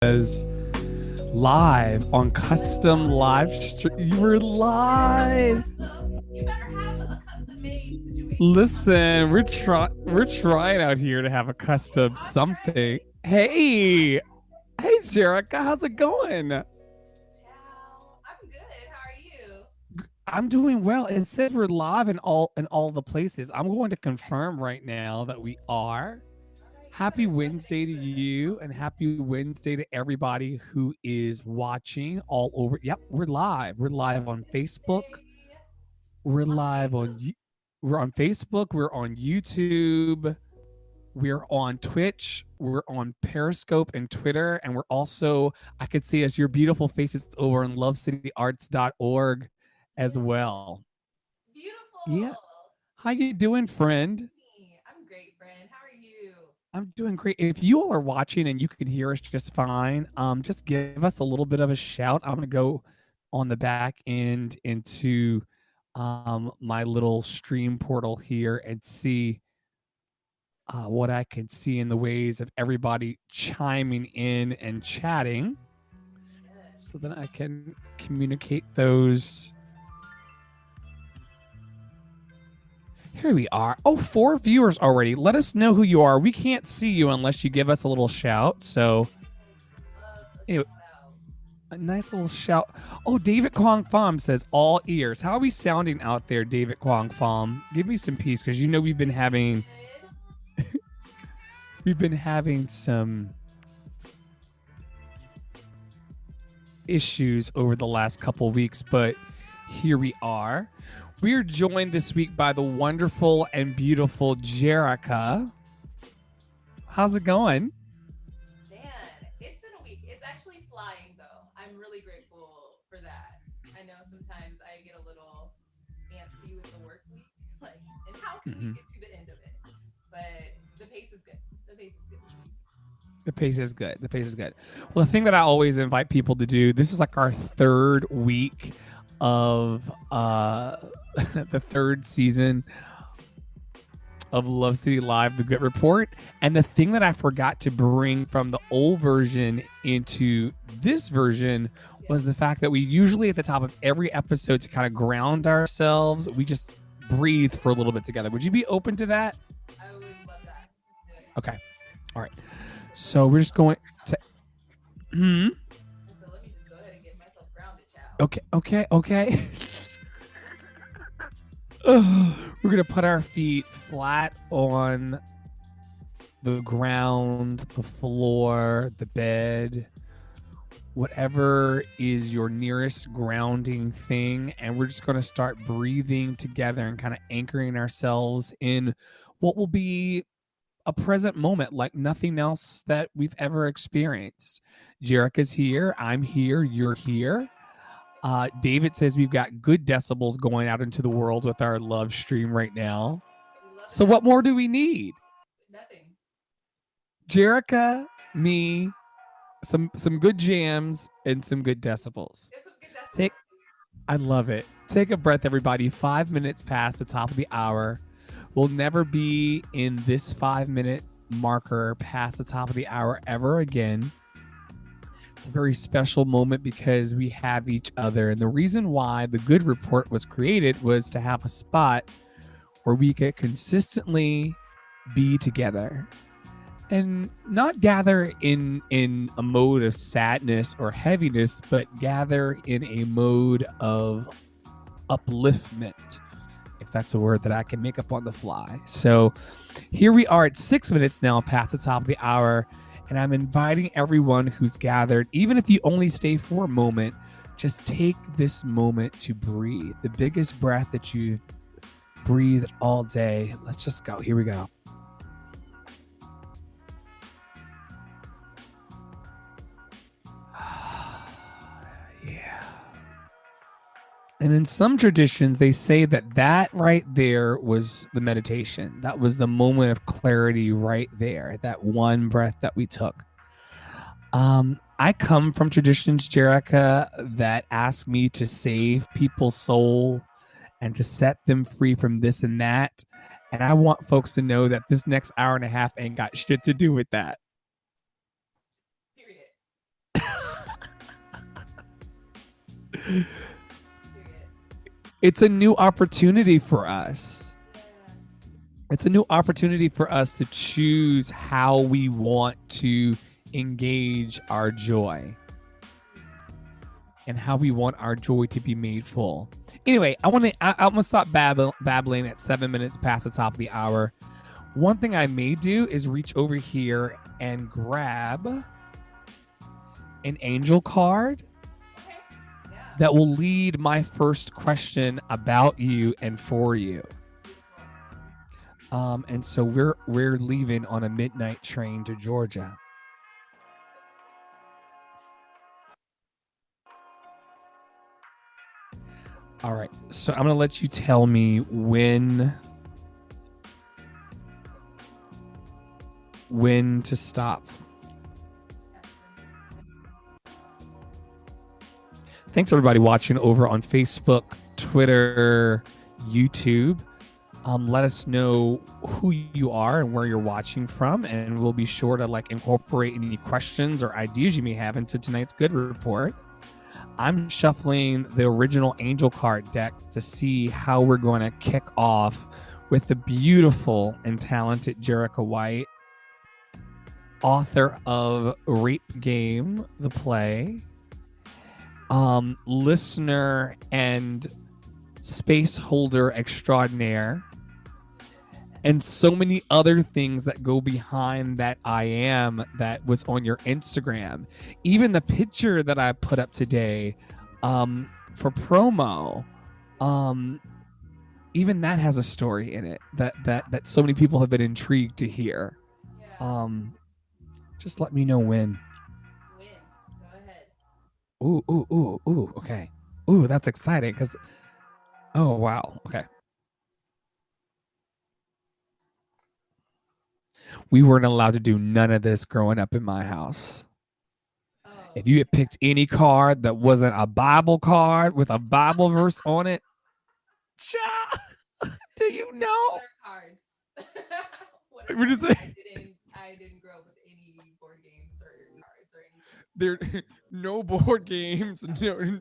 says live on custom live stream. You were live. You better have a custom made situation. Listen, we're trying out here to have a custom something. Hey, Jerrica, how's it going? Ciao. I'm good. How are you? I'm doing well. It says we're live in all the places. I'm going to confirm right now that we are. All right, you Happy better Wednesday to update good. you, and happy Wednesday to everybody who is watching all over. Yep, we're live. We're live on Facebook. Wednesday. We're On live Facebook. on we're on Facebook. We're on YouTube. We're on Twitch. We're on Periscope and Twitter, and we're also I could see us your beautiful faces over on lovecityarts.org as well. Yeah. Beautiful. How you doing, friend? I'm great, friend. How are you? I'm doing great. If you all are watching and you can hear us just fine, just give us a little bit of a shout. I'm gonna go on the back end into my little stream portal here and see what I can see in the ways of everybody chiming in and chatting, Yes. so that I can communicate those. Here we are. Oh, 4 viewers already. Let us know who you are. We can't see you unless you give us a little shout. So Love a anyway, shout out. a nice little shout. Oh, David Kwong Pham says all ears. How are we sounding out there, David Kwong Pham? Give me some peace, because we've been having some issues over the last couple weeks, but here we are. We are joined this week by the wonderful and beautiful Jerrica. How's it going? Man, it's been a week. It's actually flying though. I'm really grateful for that. I know sometimes I get a little antsy with the work week, like, and how can we get to the end of it? But the pace is good. The pace is good this week. The pace is good. The pace is good. Well, the thing that I always invite people to do, this is like our third week of the third season of Love City Live, The Good Report. And the thing that I forgot to bring from the old version into this version was the fact that we usually at the top of every episode, to kind of ground ourselves, we just breathe for a little bit together. Would you be open to that? I would love that. Let's do it. Okay. All right. So we're just going to. So let me just go ahead and get myself grounded, child. Okay. We're going to put our feet flat on the ground, the floor, the bed, whatever is your nearest grounding thing. And we're just going to start breathing together and kind of anchoring ourselves in what will be a present moment like nothing else that we've ever experienced. Jerrica's here. I'm here. You're here. David says we've got good decibels going out into the world with our love stream right now. We love So that. what more do we need? Nothing. Jerrica, me, some good jams, and some good decibels. Get some good decibels. I love it. Take a breath, everybody. 5 minutes past the top of the hour. We'll never be in this 5-minute marker past the top of the hour ever again. It's a very special moment because we have each other. And the reason why the Good Report was created was to have a spot where we could consistently be together and not gather in a mode of sadness or heaviness, but gather in a mode of upliftment, if that's a word that I can make up on the fly. So here we are at 6 minutes now past the top of the hour, and I'm inviting everyone who's gathered, even if you only stay for a moment, just take this moment to breathe. The biggest breath that you've breathed all day. Let's just go. Here we go. And in some traditions, they say that right there was the meditation. That was the moment of clarity right there, that one breath that we took. I come from traditions, Jerrica, that ask me to save people's soul and to set them free from this and that. And I want folks to know that this next hour and a half ain't got shit to do with that. Period. Period. It's a new opportunity for us. Yeah. It's a new opportunity for us to choose how we want to engage our joy and how we want our joy to be made full. Anyway, I'm gonna stop babbling at 7 minutes past the top of the hour. One thing I may do is reach over here and grab an angel card Okay. Yeah. that will lead my first question about you and for you. Beautiful. And so we're leaving on a midnight train to Georgia. All right, so I'm gonna let you tell me when to stop. Thanks everybody watching over on Facebook, Twitter, YouTube. Let us know who you are and where you're watching from, and we'll be sure to incorporate any questions or ideas you may have into tonight's good report. I'm shuffling the original angel card deck to see how we're going to kick off with the beautiful and talented Jerrica White, author of Rape Game, the play, listener and space holder extraordinaire, and so many other things that go behind that I am that was on your Instagram. Even the picture that I put up today for promo, even that has a story in it that so many people have been intrigued to hear. Yeah. Just let me know when. Win. Go ahead. Ooh, okay. Ooh, that's exciting because, oh, wow. Okay. We weren't allowed to do none of this growing up in my house. Oh. If you had picked any card that wasn't a Bible card with a Bible verse on it, do you know? What are cards? What are What did cards? you say? I didn't grow up with any board games or cards or anything. There, no board games. No,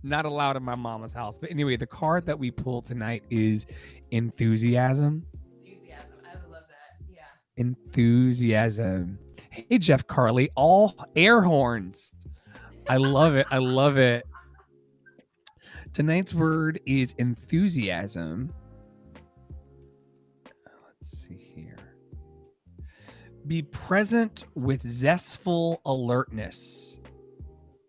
not allowed in my mama's house. But anyway, the card that we pulled tonight is Enthusiasm. Enthusiasm. I love that. Yeah. Enthusiasm. Hey, Jeff Carley, all air horns. I love it. I love it. Tonight's word is enthusiasm. Let's see here. Be present with zestful alertness.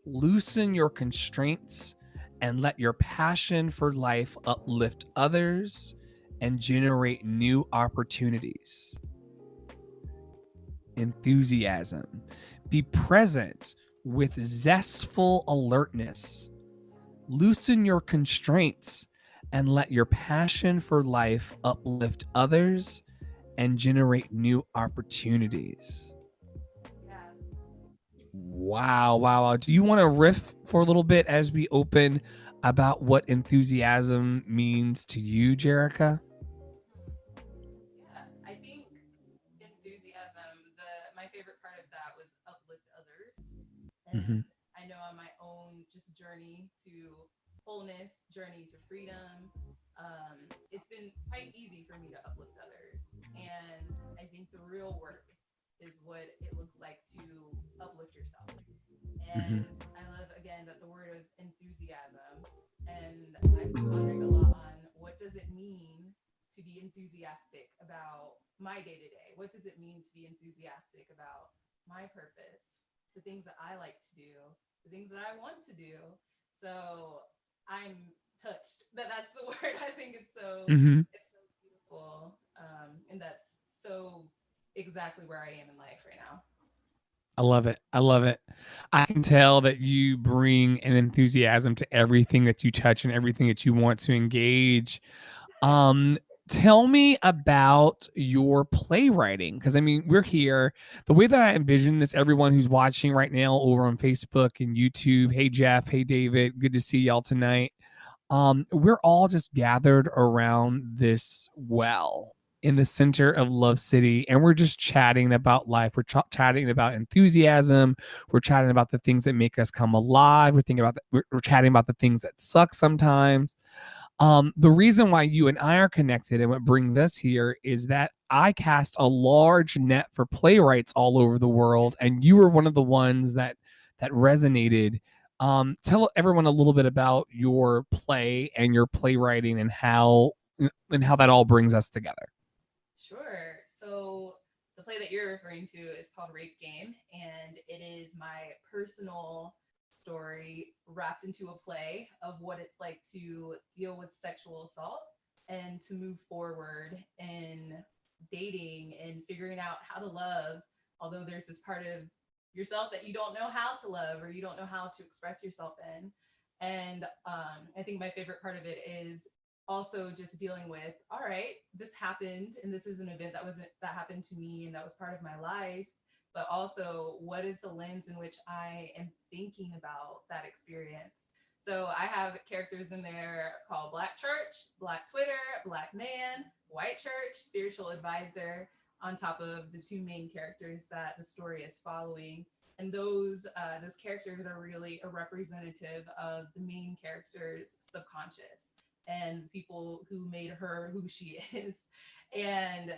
Loosen your constraints and let your passion for life uplift others and generate new opportunities. Enthusiasm. Be present with zestful alertness. Loosen your constraints and let your passion for life uplift others and generate new opportunities. Yeah. Wow. Do you want to riff for a little bit as we open about what enthusiasm means to you, Jerrica? Yeah. I think enthusiasm, my favorite part of that was uplift others. Mm-hmm. And I know on my own just journey to wholeness, journey to freedom, it's been quite easy for me to uplift others. And I think the real work is what it looks like to uplift yourself. Mm-hmm. And I love again that the word is enthusiasm. And I've been pondering a lot on what does it mean to be enthusiastic about my day to day? What does it mean to be enthusiastic about my purpose, the things that I like to do, the things that I want to do? So I'm touched that that's the word. I think Mm-hmm. it's so beautiful, and that's so exactly where I am in life right now. I love it. I can tell that you bring an enthusiasm to everything that you touch and everything that you want to engage. Tell me about your playwriting, because I mean, we're here. The way that I envision this, everyone who's watching right now over on Facebook and YouTube, hey Jeff, hey David, good to see y'all tonight. We're all just gathered around this well. in the center of Love City, and we're just chatting about life. We're chatting about enthusiasm. We're chatting about the things that make us come alive. We're chatting about the things that suck sometimes. The reason why you and I are connected and what brings us here is that I cast a large net for playwrights all over the world, and you were one of the ones that resonated. Tell everyone a little bit about your play and your playwriting and how that all brings us together. Sure. So the play that you're referring to is called Rape Game, and it is my personal story wrapped into a play of what it's like to deal with sexual assault and to move forward in dating and figuring out how to love, although there's this part of yourself that you don't know how to love or you don't know how to express yourself in. And I think my favorite part of it is also just dealing with, all right, this happened and this is an event that happened to me and that was part of my life, but also what is the lens in which I am thinking about that experience. So I have characters in there called Black Church, Black Twitter, Black Man, White Church, Spiritual Advisor, on top of the two main characters that the story is following. And those characters are really a representative of the main character's subconscious and people who made her who she is. And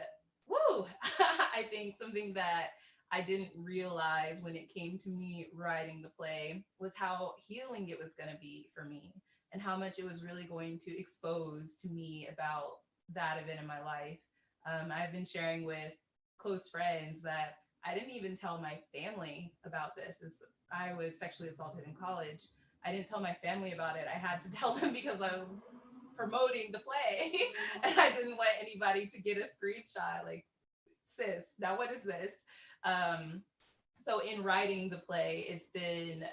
woo, I think something that I didn't realize when it came to me writing the play was how healing it was going to be for me and how much it was really going to expose to me about that event in my life. I've been sharing with close friends that I didn't even tell my family about this. As I was sexually assaulted in college, I didn't tell my family about it. I had to tell them because I was promoting the play and I didn't want anybody to get a screenshot like, sis, now what is this? So in writing the play, it's been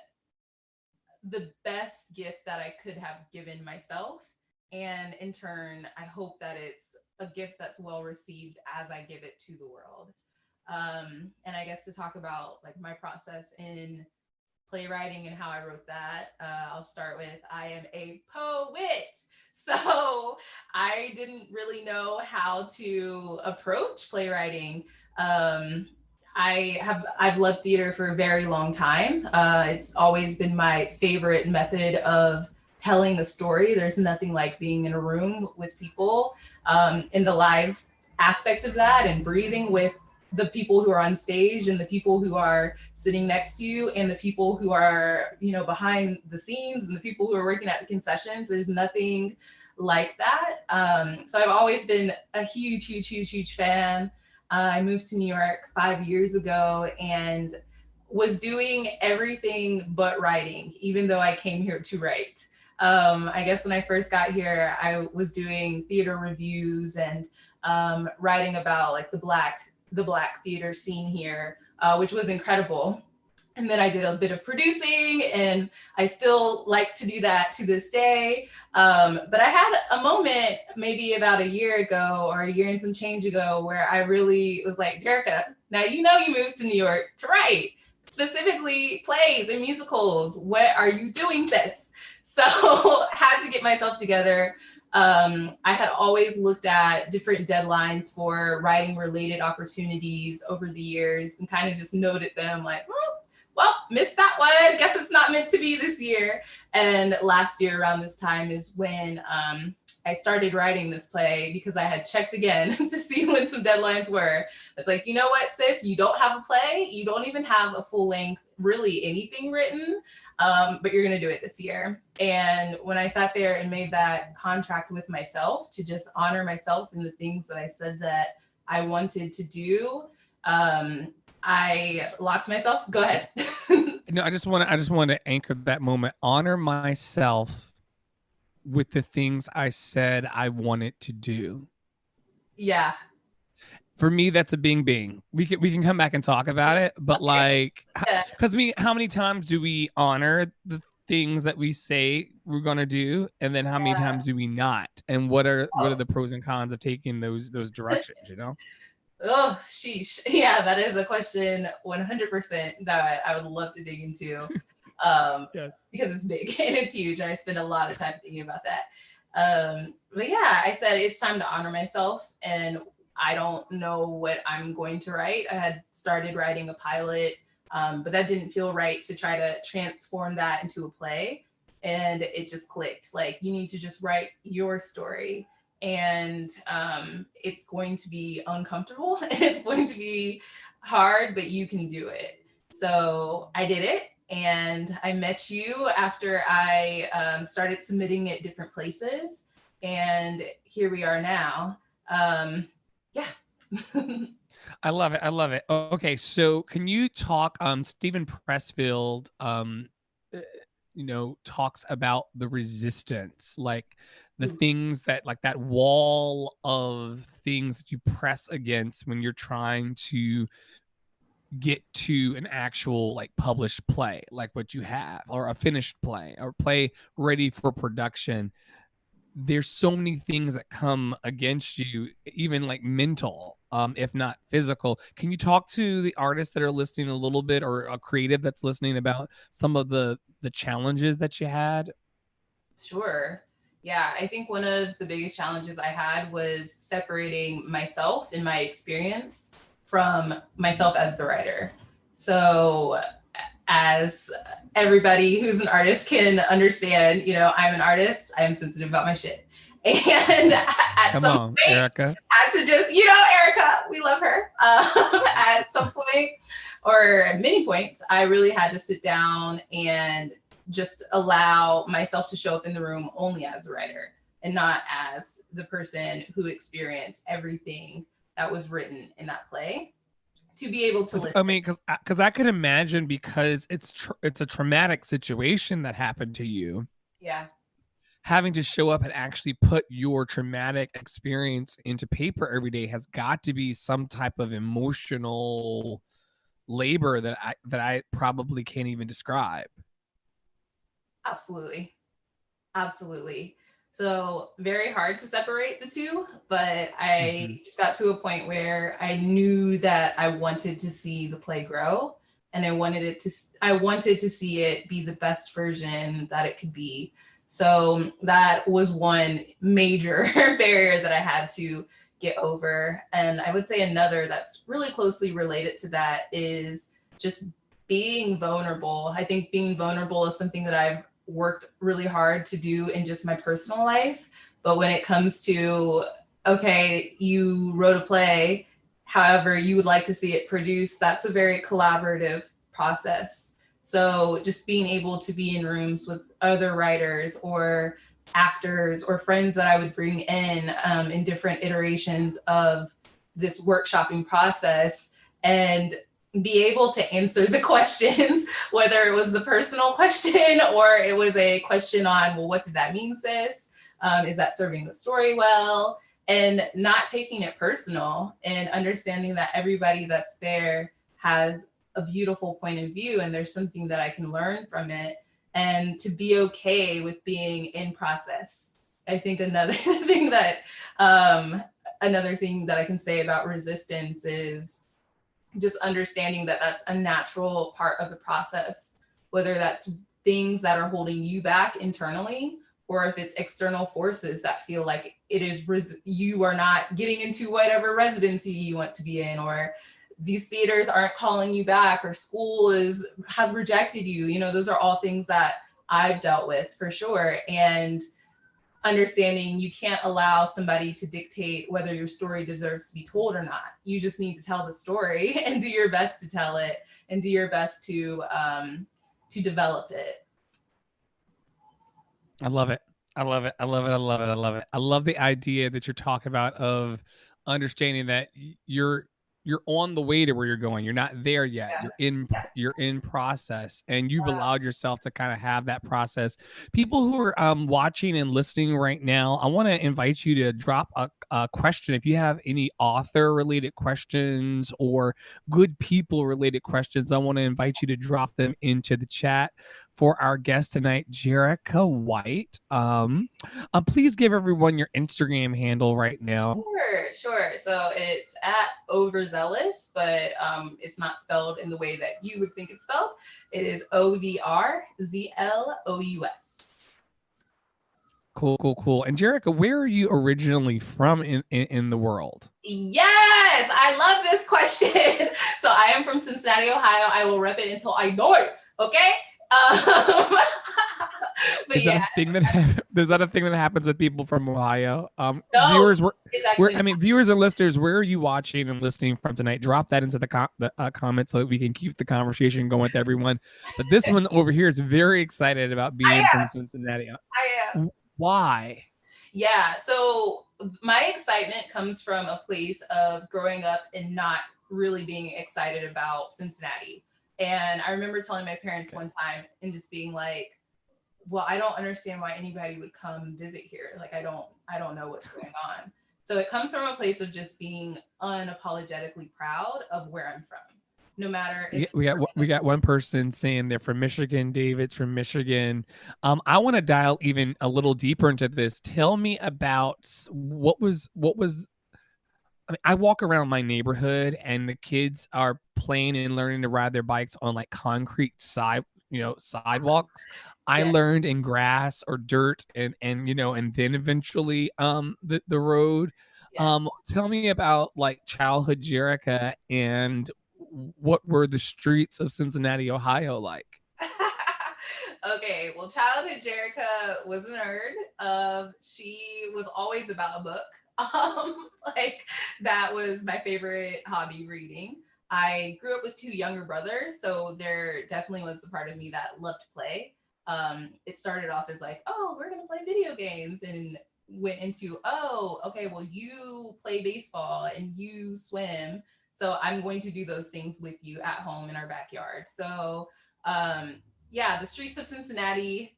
the best gift that I could have given myself. And in turn, I hope that it's a gift that's well received as I give it to the world. And I guess to talk about like my process in playwriting and how I wrote that, I'll start with I am a poet. So I didn't really know how to approach playwriting. I've loved theater for a very long time. It's always been my favorite method of telling the story. There's nothing like being in a room with people, in the live aspect of that and breathing with the people who are on stage and the people who are sitting next to you and the people who are, behind the scenes and the people who are working at the concessions. There's nothing like that. So I've always been a huge fan. I moved to New York 5 years ago and was doing everything but writing, even though I came here to write. I guess when I first got here, I was doing theater reviews and writing about like the black theater scene here, which was incredible. And then I did a bit of producing, and I still like to do that to this day. But I had a moment maybe about a year ago or a year and some change ago where I really was like, Jerrica, now you moved to New York to write, specifically plays and musicals. What are you doing, sis? So had to get myself together. I had always looked at different deadlines for writing related opportunities over the years and kind of just noted them like, well, missed that one. Guess it's not meant to be this year. And last year around this time is when I started writing this play because I had checked again to see when some deadlines were. It's like, you know what, sis, you don't have a play. You don't even have a full length, really anything written, but you're going to do it this year. And when I sat there and made that contract with myself to just honor myself and the things that I said that I wanted to do, I locked myself. Go ahead. No, I just want to anchor that moment. Honor myself with the things I said I wanted to do. Yeah. For me, that's a bing. We can come back and talk about it, but like, because how many times do we honor the things that we say we're gonna do, and then how many times do we not? And what are the pros and cons of taking those directions? Oh, sheesh. Yeah, that is a question 100% that I would love to dig into, yes, because it's big and it's huge. And I spend a lot of time thinking about that. But yeah, I said it's time to honor myself. And I don't know what I'm going to write. I had started writing a pilot, but that didn't feel right to try to transform that into a play. And it just clicked. Like, you need to just write your story. And it's going to be uncomfortable and it's going to be hard, but you can do it. So I did it. And I met you after I started submitting it different places. And here we are now. Yeah. I love it. I love it. Okay, so can you talk? Stephen Pressfield, talks about the resistance, like the things that, like that wall of things that you press against when you're trying to get to an actual like published play, like what you have, or a finished play, or play ready for production. There's so many things that come against you, even like mental, if not physical. Can you talk to the artists that are listening a little bit, or a creative that's listening, about some of the challenges that you had? Sure. Yeah, I think one of the biggest challenges I had was separating myself and my experience from myself as the writer. So, as everybody who's an artist can understand, I'm an artist, I am sensitive about my shit. And at Come some on, point, Erica. I had to just, Erica, we love her. At some point, or at many points, I really had to sit down and just allow myself to show up in the room only as a writer and not as the person who experienced everything that was written in that play, to be able to listen. I mean, because I could imagine, because it's a traumatic situation that happened to you. Yeah. Having to show up and actually put your traumatic experience into paper every day has got to be some type of emotional labor that I probably can't even describe. Absolutely. Absolutely. So very hard to separate the two, but I just got to a point where I knew that I wanted to see the play grow, and I wanted to see it be the best version that it could be. So that was one major barrier that I had to get over. And I would say another that's really closely related to that is just being vulnerable. I think being vulnerable is something that I've worked really hard to do in just my personal life. But when it comes to, okay, you wrote a play, however you would like to see it produced, that's a very collaborative process. So just being able to be in rooms with other writers or actors or friends that I would bring in different iterations of this workshopping process, and be able to answer the questions, whether it was the personal question or it was a question on, well, what did that mean, sis? Is that serving the story well? And not taking it personal, and understanding that everybody that's there has a beautiful point of view and there's something that I can learn from it, and to be okay with being in process. I think another thing that I can say about resistance is just understanding that that's a natural part of the process, whether that's things that are holding you back internally, or if it's external forces that feel like it is you are not getting into whatever residency you want to be in, or these theaters aren't calling you back, or school has rejected you. Those are all things that I've dealt with for sure. And understanding you can't allow somebody to dictate whether your story deserves to be told or not. You just need to tell the story and do your best to tell it, and do your best to develop it. I love it. I love it. I love it. I love it. I love it. I love the idea that you're talking about, of understanding that you're on the way to where you're going. You're not there yet. Yeah. You're in process, and you've allowed yourself to kind of have that process. People who are watching and listening right now, I want to invite you to drop a question. If you have any author related questions or good people related questions, I want to invite you to drop them into the chat for our guest tonight, Jerrica White. Please give everyone your Instagram handle right now. Sure. So it's at Overzealous, but it's not spelled in the way that you would think it's spelled. It is OVRZLOUS. Cool. And Jerrica, where are you originally from in the world? Yes, I love this question. So I am from Cincinnati, Ohio. I will rep it until I know it. Okay. Um, but Is that yeah, a thing that is that a thing that happens with people from Ohio? no, Viewers, it's actually I mean, viewers and listeners, where are you watching and listening from tonight? Drop that into the comments so that we can keep the conversation going with everyone. But this one over here is very excited about being from Cincinnati. I am. Why? Yeah. So my excitement comes from a place of growing up and not really being excited about Cincinnati. And I remember telling my parents one time and just being like, well, I don't understand why anybody would come visit here. Like, I don't know what's going on. So it comes from a place of just being unapologetically proud of where I'm from. No matter if we got one person saying they're from Michigan. David's from Michigan. I want to dial even a little deeper into this. Tell me about what was. I mean, I walk around my neighborhood and the kids are playing and learning to ride their bikes on like concrete sidewalks. I learned in grass or dirt and and then eventually the road. Tell me about like childhood Jerrica and what were the streets of Cincinnati, Ohio like? Okay, well, childhood Jerrica was a nerd. She was always about a book. Like that was my favorite hobby, reading. I grew up with two younger brothers, so there definitely was the part of me that loved to play. It started off as like, oh, we're gonna play video games, and went into, oh, okay, well, you play baseball and you swim, so I'm going to do those things with you at home in our backyard. So yeah, the streets of Cincinnati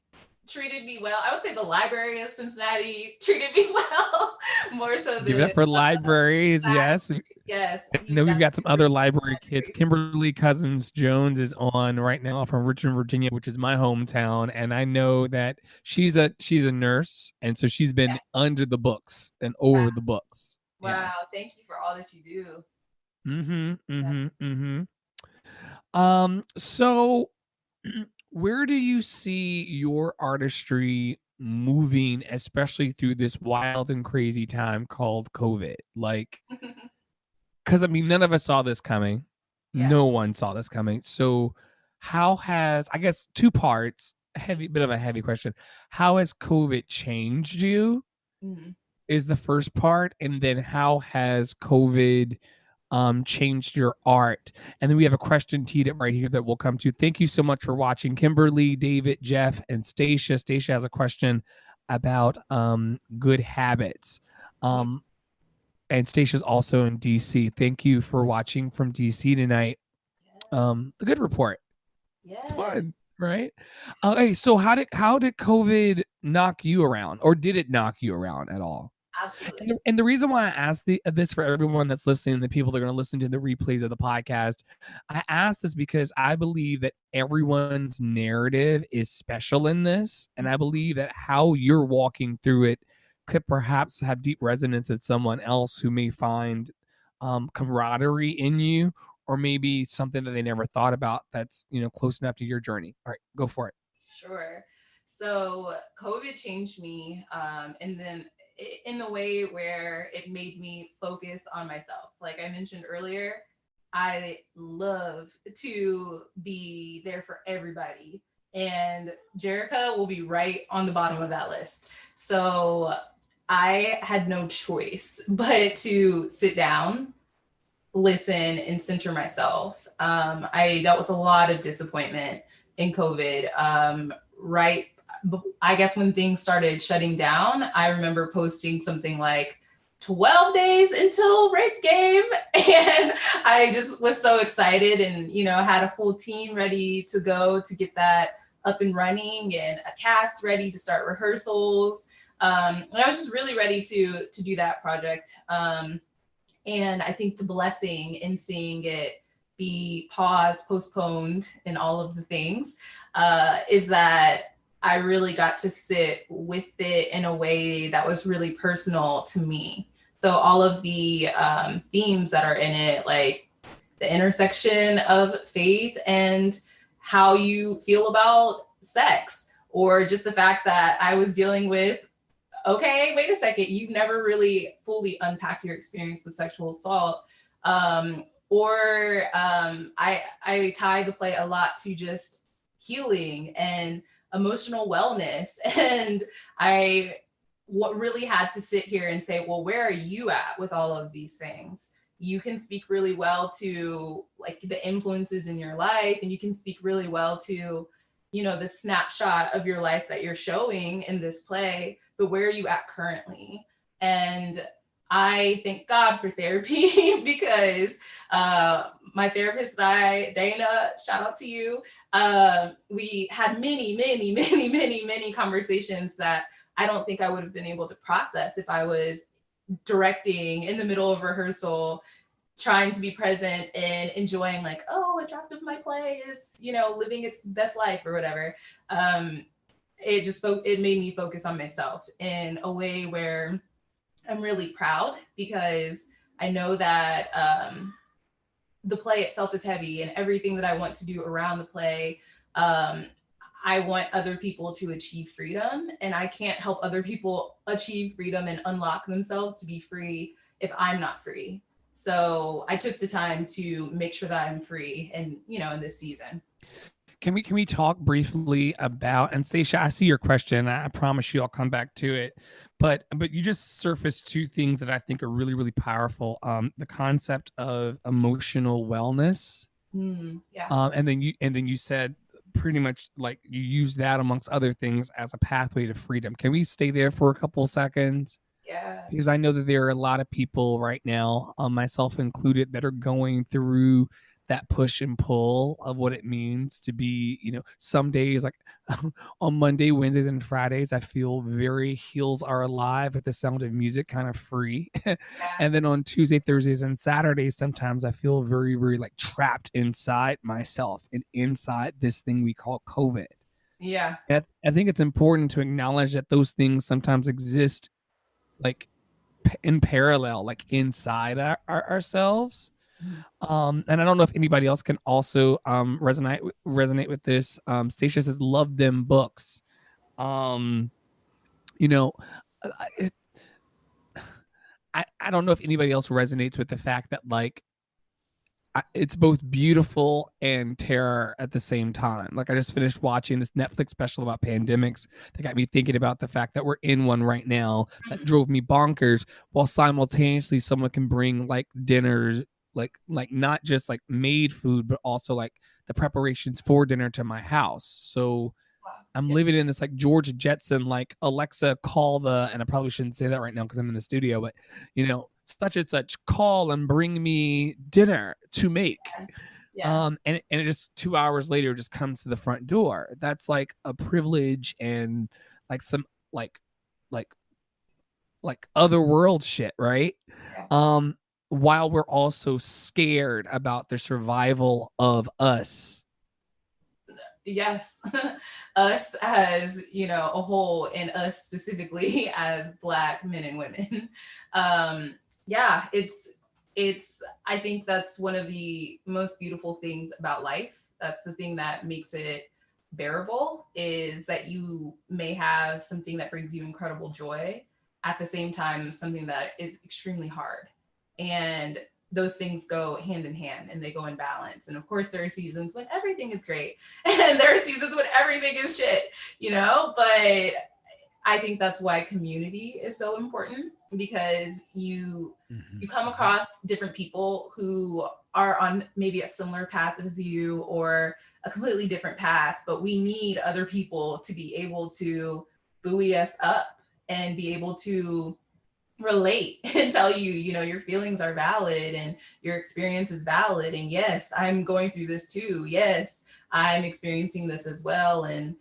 treated me well. I would say the library of Cincinnati treated me well, more so than Give it up for libraries, yes. Yes. I know we've got some other library kids. Kimberly Cousins Jones is on right now from Richmond, Virginia, which is my hometown, and I know that she's a nurse, and so she's been under the books and over the books. Wow, yeah. Thank you for all that you do. So where do you see your artistry moving, especially through this wild and crazy time called COVID? Like, because I mean, none of us saw this coming. Yeah. No one saw this coming. So how has, I guess, two parts, bit of a heavy question. How has COVID changed you? Is the first part. And then how has COVID changed your art? And then we have a question teed up right here that we'll come to. Thank you so much for watching. Kimberly, David, Jeff, and Stacia. Stacia has a question about good habits. And Stacia's also in DC. Thank you for watching from DC tonight. The Good Report. Yeah. It's fun, right? Okay, so how did COVID knock you around, or did it knock you around at all? Absolutely. And the reason why I asked this for everyone that's listening, the people that are going to listen to the replays of the podcast, I asked this because I believe that everyone's narrative is special in this, and I believe that how you're walking through it could perhaps have deep resonance with someone else who may find camaraderie in you, or maybe something that they never thought about that's close enough to your journey. All right, go for it. Sure. So COVID changed me, and then in the way where it made me focus on myself. Like I mentioned earlier, I love to be there for everybody, and Jerrica will be right on the bottom of that list. So I had no choice but to sit down, listen, and center myself. I dealt with a lot of disappointment in COVID. Right, I guess when things started shutting down, I remember posting something like 12 days until rape game. And I just was so excited, and, had a full team ready to go to get that up and running, and a cast ready to start rehearsals. And I was just really ready to do that project. And I think the blessing in seeing it be paused, postponed, and all of the things is that I really got to sit with it in a way that was really personal to me. So all of the themes that are in it, like the intersection of faith and how you feel about sex, or just the fact that I was dealing with okay, wait a second, you've never really fully unpacked your experience with sexual assault. I tie the play a lot to just healing and emotional wellness. And I what really had to sit here and say, well, where are you at with all of these things? You can speak really well to like the influences in your life, and you can speak really well to, you know, the snapshot of your life that you're showing in this play, but where are you at currently? And I thank God for therapy because my therapist and I, Dana, shout out to you. We had many conversations that I don't think I would have been able to process if I was directing in the middle of rehearsal, trying to be present and enjoying like, oh, a draft of my play is, you know, living its best life or whatever. It made me focus on myself in a way where I'm really proud, because I know that the play itself is heavy, and everything that I want to do around the play, I want other people to achieve freedom, and I can't help other people achieve freedom and unlock themselves to be free if I'm not free. So I took the time to make sure that I'm free, and you know, in this season. Can we talk briefly about, and Stacia, I see your question. I promise you I'll come back to it. But you just surfaced two things that I think are really, really powerful. The concept of emotional wellness. Yeah. And then you said pretty much like you use that amongst other things as a pathway to freedom. Can we stay there for a couple of seconds? Yeah. Because I know that there are a lot of people right now, myself included, that are going through that push and pull of what it means to be, you know, some days like on Monday, Wednesdays, and Fridays, I feel very heels are alive at the sound of music, kind of free. Yeah. And then on Tuesday, Thursdays, and Saturdays, sometimes I feel very, very like trapped inside myself and inside this thing we call COVID. Yeah. And I think it's important to acknowledge that those things sometimes exist like in parallel, like inside ourselves. And I don't know if anybody else can also resonate with this. Stacia says, "Love them books." You know, I don't know if anybody else resonates with the fact that like it's both beautiful and terror at the same time. Like I just finished watching this Netflix special about pandemics that got me thinking about the fact that we're in one right now that drove me bonkers, while simultaneously someone can bring like dinners, like not just like made food, but also like the preparations for dinner to my house. So I'm living in this like George Jetson, like Alexa, call the, and I probably shouldn't say that right now because I'm in the studio, but you know, such and such, call and bring me dinner to make. Yeah. And it just 2 hours later just comes to the front door. That's like a privilege and like some like other world shit, right? Yeah. While we're also scared about the survival of us. Yes. Us as, you know, a whole, and us specifically as Black men and women. Yeah, it's I think that's one of the most beautiful things about life. That's the thing that makes it bearable, is that you may have something that brings you incredible joy, at the same time something that is extremely hard. And those things go hand in hand, and they go in balance. And of course, there are seasons when everything is great, and there are seasons when everything is shit, you know? But I think that's why community is so important, because you come across different people who are on maybe a similar path as you, or a completely different path, but we need other people to be able to buoy us up and be able to relate and tell you, you know, your feelings are valid and your experience is valid. And yes, I'm going through this too. Yes, I'm experiencing this as well. And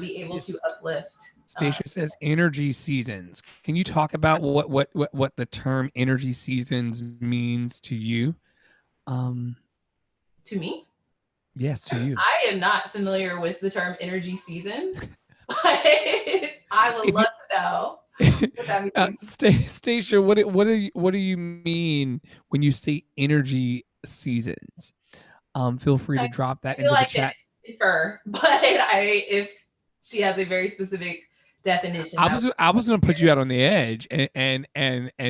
be able to uplift. Stacia says energy seasons. Can you talk about what the term energy seasons means to you? To me? Yes, to you. I am not familiar with the term energy seasons, but I would love to know. Stacia, what do you mean when you say energy seasons? Feel free to drop that into the chat. But if she has a very specific definition. I was gonna put you out on the edge and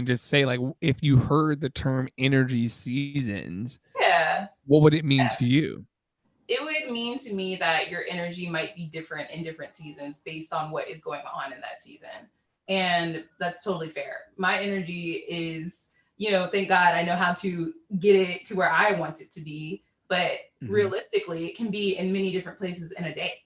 just say, like, if you heard the term energy seasons, Yeah. what would it mean to you? It would mean to me that your energy might be different in different seasons based on what is going on in that season. And that's totally fair. My energy is, thank God I know how to get it to where I want it to be. But realistically, it can be in many different places in a day.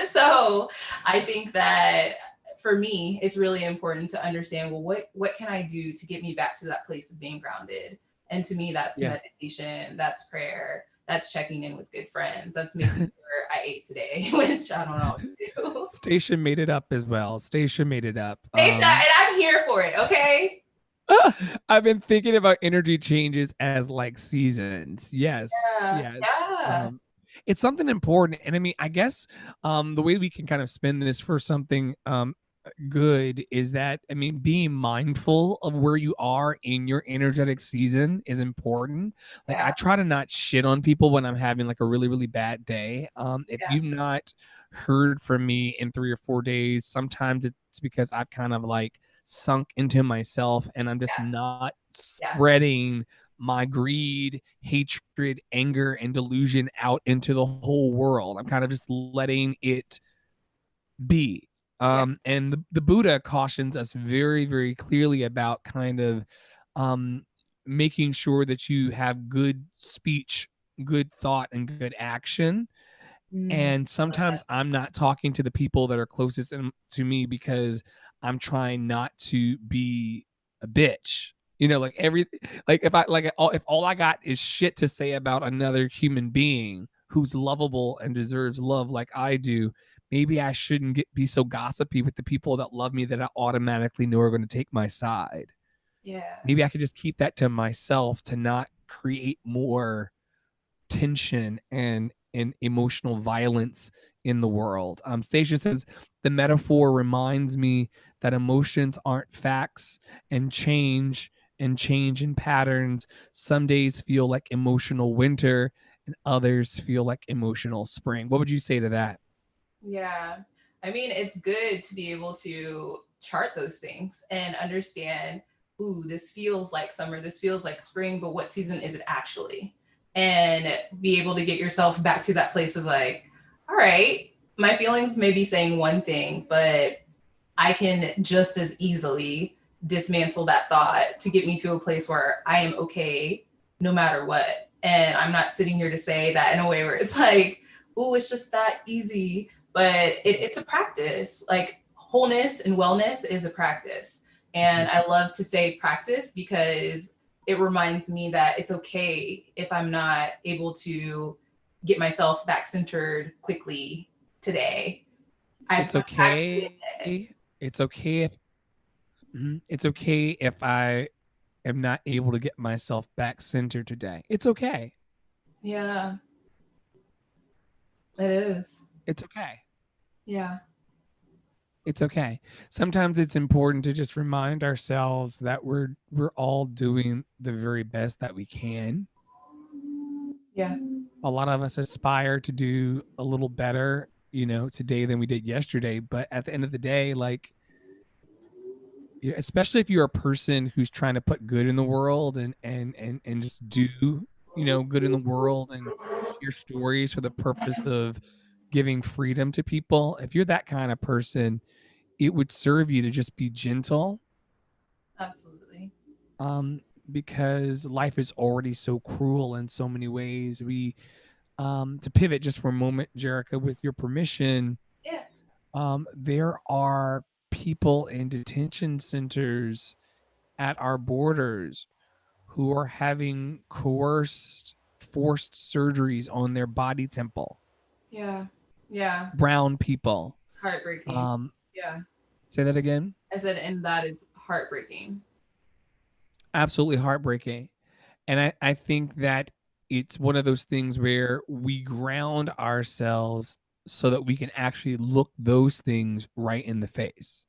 So I think that for me, it's really important to understand, well, what can I do to get me back to that place of being grounded? And to me, that's meditation, that's prayer, that's checking in with good friends, that's making sure I ate today, which I don't know what to do. Station made it up as well. Station made it up. And I'm here for it, okay? I've been thinking about energy changes as like seasons. Yes. Yes. Yeah. It's something important. And I mean, I guess the way we can kind of spin this for something good is that, I mean, being mindful of where you are in your energetic season is important. Like, I try to not shit on people when I'm having like a really, really bad day. If you've not heard from me in 3 or 4 days, sometimes it's because I've kind of like sunk into myself and I'm just not spreading my greed, hatred, anger, and delusion out into the whole world. I'm kind of just letting it be. And the Buddha cautions us very, very clearly about kind of making sure that you have good speech, good thought, and good action. And sometimes I'm not talking to the people that are closest to me because I'm trying not to be a bitch. Like if all I got is shit to say about another human being who's lovable and deserves love like I do, maybe I shouldn't be so gossipy with the people that love me that I automatically know are going to take my side. Yeah. Maybe I could just keep that to myself to not create more tension and emotional violence in the world. Stacia says the metaphor reminds me that emotions aren't facts and change in patterns. Some days feel like emotional winter and others feel like emotional spring. What would you say to that? Yeah. I mean, it's good to be able to chart those things and understand, ooh, this feels like summer, this feels like spring, but what season is it actually? And be able to get yourself back to that place of like, all right, my feelings may be saying one thing, but I can just as easily dismantle that thought to get me to a place where I am okay no matter what. And I'm not sitting here to say that in a way where it's like, oh, it's just that easy. But it's a practice. Like wholeness and wellness is a practice. And I love to say practice because it reminds me that it's okay if I'm not able to get myself back centered quickly today. It's okay. It's okay if it's okay if I am not able to get myself back centered today. It's okay. Yeah, it is. It's okay. Yeah. It's okay. Sometimes it's important to just remind ourselves that we're all doing the very best that we can. Yeah. A lot of us aspire to do a little better, today than we did yesterday, but at the end of the day, like, especially if you're a person who's trying to put good in the world and just do good in the world and share stories for the purpose of giving freedom to people, if you're that kind of person, it would serve you to just be gentle. Absolutely. Because life is already so cruel in so many ways. We To pivot just for a moment, Jerrica, with your permission, Yeah. there are people in detention centers at our borders who are having coerced, forced surgeries on their body temple. Yeah. Yeah. Brown people. Heartbreaking. Yeah. Say that again. I said, and that is heartbreaking. Absolutely heartbreaking. And I think that it's one of those things where we ground ourselves so that we can actually look those things right in the face.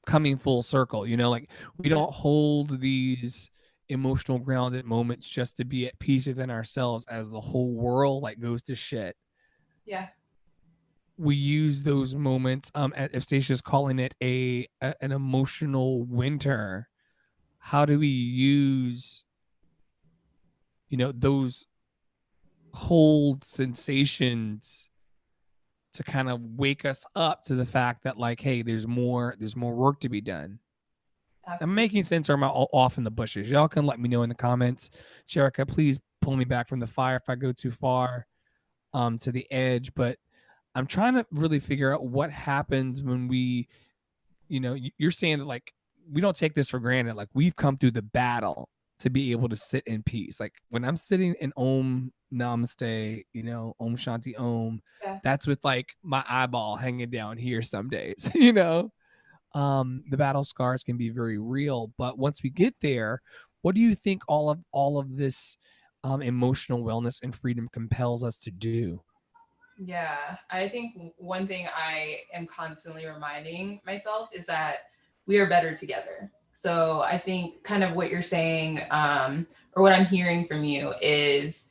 Coming full circle, like we don't hold these emotional grounded moments just to be at peace within ourselves as the whole world like goes to shit. Yeah. we use those moments, if Stacey's calling it an emotional winter, how do we use, those cold sensations to kind of wake us up to the fact that, like, hey, there's more work to be done. I'm Absolutely. making sense, or am I off in the bushes? Y'all can let me know in the comments. Jerrica, please pull me back from the fire if I go too far to the edge. But I'm trying to really figure out what happens when we, you're saying that, like, we don't take this for granted. Like, we've come through the battle to be able to sit in peace. Like, when I'm sitting in Om Namaste, Om Shanti Om, Yeah. that's with like my eyeball hanging down here some days, the battle scars can be very real, but once we get there, what do you think all of this emotional wellness and freedom compels us to do? Yeah, I think one thing I am constantly reminding myself is that we are better together. So I think kind of what you're saying, or what I'm hearing from you is,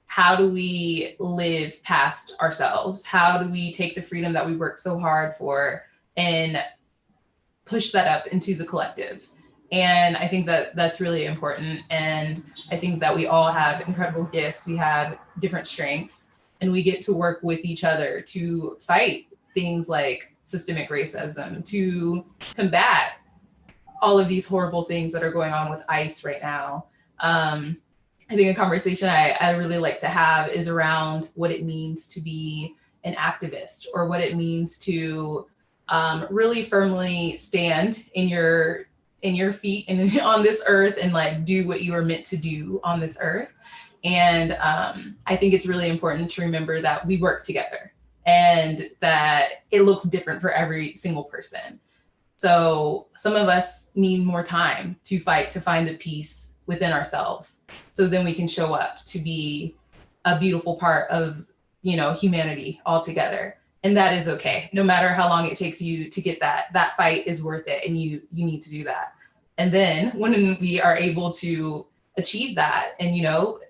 how do we live past ourselves? How do we take the freedom that we work so hard for and push that up into the collective? And I think that that's really important. And I think that we all have incredible gifts. We have different strengths, and we get to work with each other to fight things like systemic racism, to combat all of these horrible things that are going on with ICE right now. I think a conversation I really like to have is around what it means to be an activist, or what it means to really firmly stand in your feet and on this earth, and like do what you are meant to do on this earth. And I think it's really important to remember that we work together, and that it looks different for every single person. So some of us need more time to fight to find the peace within ourselves, so then we can show up to be a beautiful part of, humanity all together. And that is okay. No matter how long it takes you to get that fight is worth it, and you need to do that. And then when we are able to achieve that, and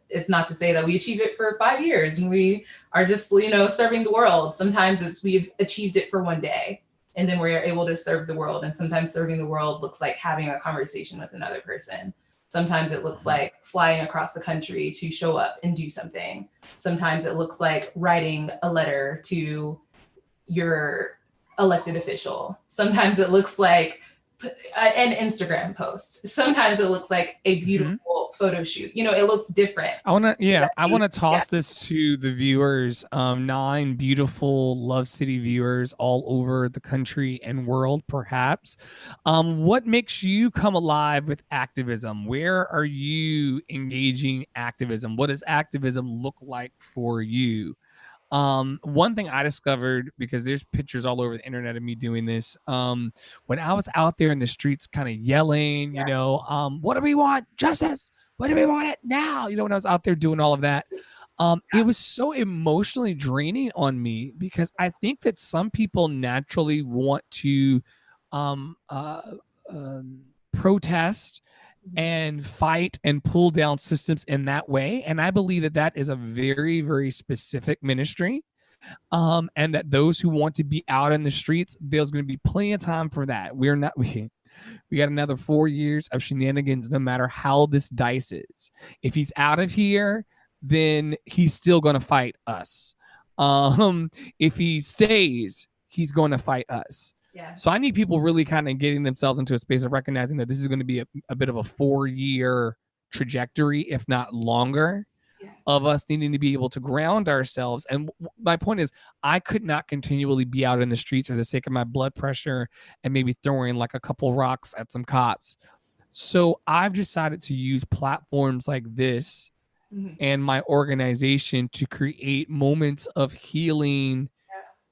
it's not to say that we achieve it for 5 years and we are just, serving the world. Sometimes it's we've achieved it for one day, and then we're able to serve the world. And sometimes serving the world looks like having a conversation with another person. Sometimes it looks like flying across the country to show up and do something. Sometimes it looks like writing a letter to your elected official. Sometimes it looks like an Instagram post. Sometimes it looks like a Mm-hmm. beautiful photo shoot. It looks different. I want to Yeah. toss this to the viewers, 9 beautiful Love City viewers all over the country and world, perhaps. What makes you come alive with activism? Where are you engaging activism? What does activism look like for you? One thing I discovered, because there's pictures all over the internet of me doing this, when I was out there in the streets kind of yelling, what do we want? Justice. What do we want it now? When I was out there doing all of that, it was so emotionally draining on me, because I think that some people naturally want to um, uh, protest and fight and pull down systems in that way. And I believe that that is a very, very specific ministry. And that those who want to be out in the streets, there's going to be plenty of time for that. We're not, we got another 4 years of shenanigans, no matter how this dice is. If he's out of here, then he's still going to fight us. If he stays, he's going to fight us. Yeah. So I need people really kind of getting themselves into a space of recognizing that this is going to be a bit of a 4-year trajectory, if not longer, Yeah. of us needing to be able to ground ourselves. And my point is, I could not continually be out in the streets for the sake of my blood pressure and maybe throwing like a couple rocks at some cops. So I've decided to use platforms like this Mhm. and my organization to create moments of healing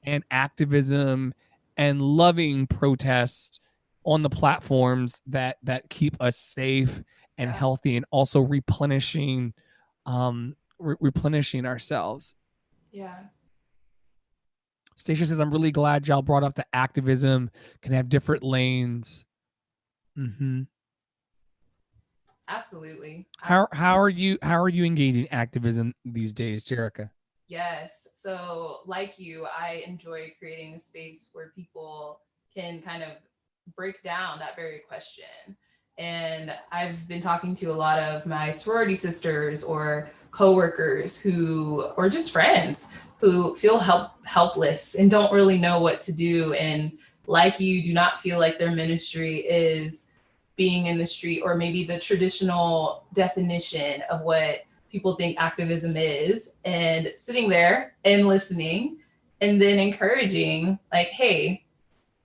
and activism and loving protest on the platforms that keep us safe and Yeah. healthy, and also replenishing ourselves. Yeah. Stacia says, I'm really glad y'all brought up the activism can have different lanes. Mm-hmm. Absolutely. How are you engaging activism these days, Jerrica? Yes. So, like you, I enjoy creating a space where people can kind of break down that very question. And I've been talking to a lot of my sorority sisters or coworkers who, or just friends who feel helpless and don't really know what to do. And like you, do not feel like their ministry is being in the street, or maybe the traditional definition of what people think activism is, and sitting there and listening and then encouraging, like, hey,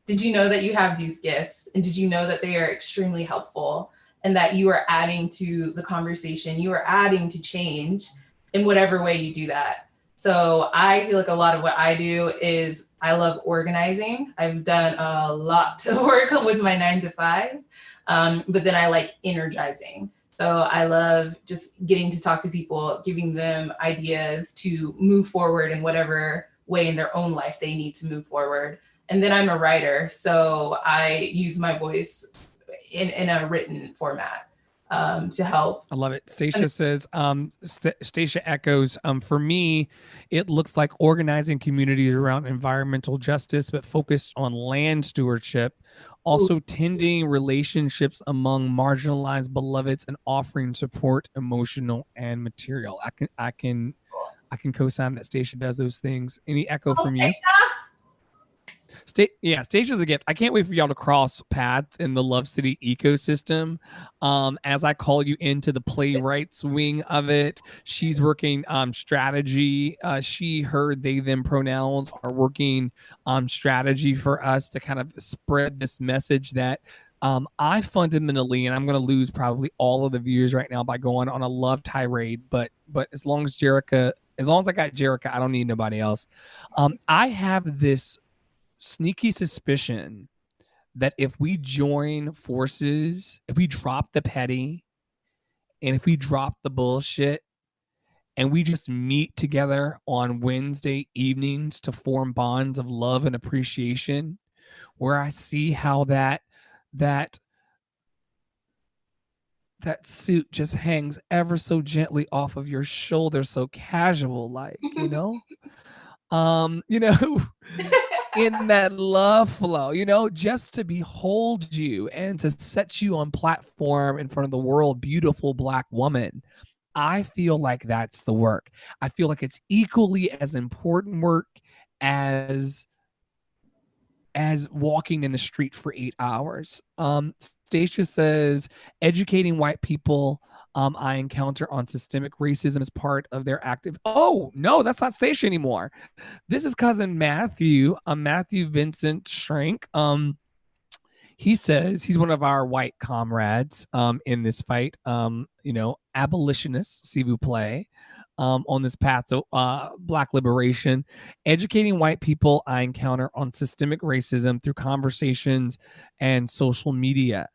did you know that you have these gifts, and did you know that they are extremely helpful, and that you are adding to the conversation, you are adding to change in whatever way you do that. So I feel like a lot of what I do is I love organizing. I've done a lot to work with my 9 to 5, but then I like energizing. So I love just getting to talk to people, giving them ideas to move forward in whatever way in their own life they need to move forward. And then I'm a writer, so I use my voice in a written format to help. I love it. Stacia says, Stacia echoes, for me, it looks like organizing communities around environmental justice, but focused on land stewardship, also tending relationships among marginalized beloveds and offering support, emotional and material. I can co-sign that Stacia does those things. Any echo from you? Stasia's a gift. I can't wait for y'all to cross paths in the Love City ecosystem. As I call you into the playwrights wing of it, she's working strategy. She, her, they, them pronouns are working strategy for us to kind of spread this message that I fundamentally, and I'm going to lose probably all of the viewers right now by going on a love tirade, but as long as I got Jerrica, I don't need nobody else. I have this sneaky suspicion that if we join forces, if we drop the petty and if we drop the bullshit and we just meet together on Wednesday evenings to form bonds of love and appreciation, where I see how that suit just hangs ever so gently off of your shoulder, so casual, like, you know, in that love flow, just to behold you and to set you on platform in front of the world, beautiful Black woman. I feel like that's the work. I feel like it's equally as important work as walking in the street for 8 hours. Stacia says, educating white people I encounter on systemic racism as part of their active. Oh, no, that's not Stacia anymore. This is cousin Matthew, Matthew Vincent Schrank. He says he's one of our white comrades in this fight, abolitionists, s'il vous plaît, on this path to Black liberation, educating white people I encounter on systemic racism through conversations and social media.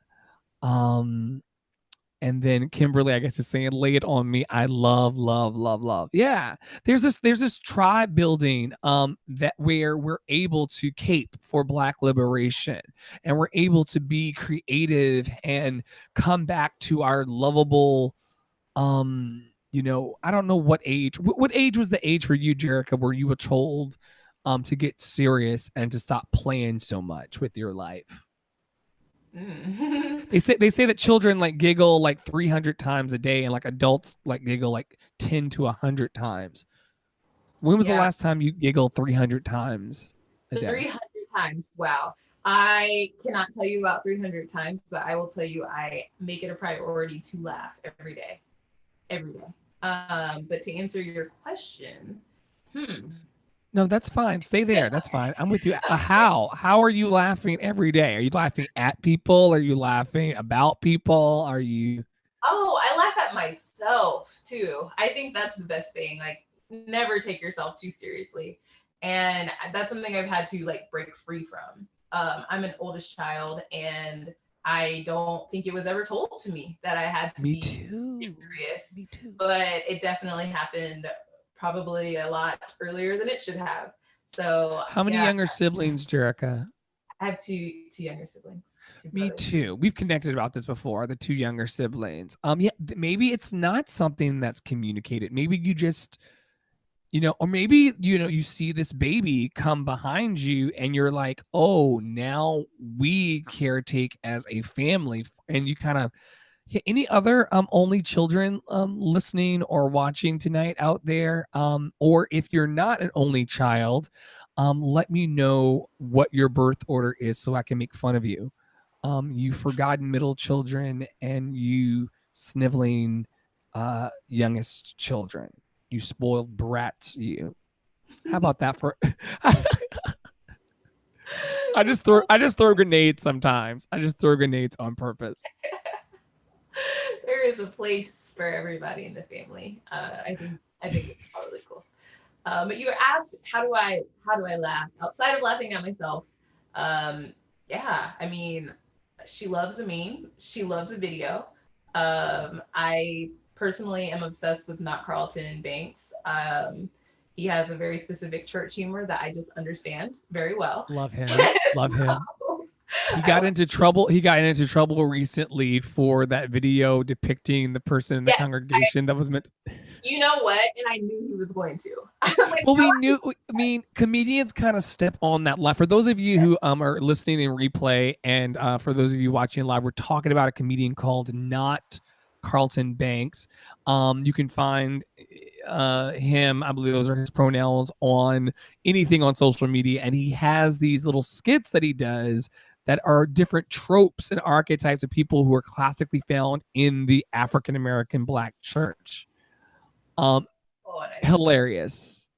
And then Kimberly, I guess, is saying, lay it on me. I love, love, love, love. Yeah. There's this tribe building that where we're able to cape for Black liberation, and we're able to be creative and come back to our lovable, I don't know what age. What age was the age for you, Jerrica, where you were told to get serious and to stop playing so much with your life? They say that children like giggle like 300 times a day, and like adults like giggle like 10 to 100 times. When was the last time you giggled 300 times a day? 300 times. Wow. I cannot tell you about 300 times, but I will tell you I make it a priority to laugh every day. But to answer your question, No, that's fine. Stay there. That's fine. I'm with you. How are you laughing every day? Are you laughing at people? Are you laughing about people? Are you? Oh, I laugh at myself too. I think that's the best thing. Like, never take yourself too seriously. And that's something I've had to like break free from. I'm an oldest child, and I don't think it was ever told to me that I had to be serious. Me too. But it definitely happened probably a lot earlier than it should have. So how many younger siblings, Jerrica? I have two younger siblings. Me too. We've connected about this before, the 2 younger siblings. Maybe it's not something that's communicated. Maybe you just or maybe, you see this baby come behind you and you're like, oh, now we caretake as a family. And you kind of, any other only children listening or watching tonight out there? Or if you're not an only child, let me know what your birth order is so I can make fun of you. You forgotten middle children and you sniveling youngest children. You spoiled brats, you. How about that for I just throw grenades sometimes. I just throw grenades on purpose. There is a place for everybody in the family. I think it's probably cool. But you were asked, how do I laugh outside of laughing at myself? Yeah, I mean, she loves a meme. She loves a video. I personally am obsessed with Not Carlton Banks. He has a very specific church humor that I just understand very well. Love him. Love him. He got into trouble. He got into trouble recently for that video depicting the person in the congregation that was meant. You know what? And I knew he was going to. Like, well, we knew. I mean, comedians kind of step on that line. For those of you who are listening in replay, and for those of you watching live, we're talking about a comedian called Not Carlton Banks. You can find him, I believe those are his pronouns, on anything on social media, and he has these little skits that he does that are different tropes and archetypes of people who are classically found in the African American Black church. Hilarious.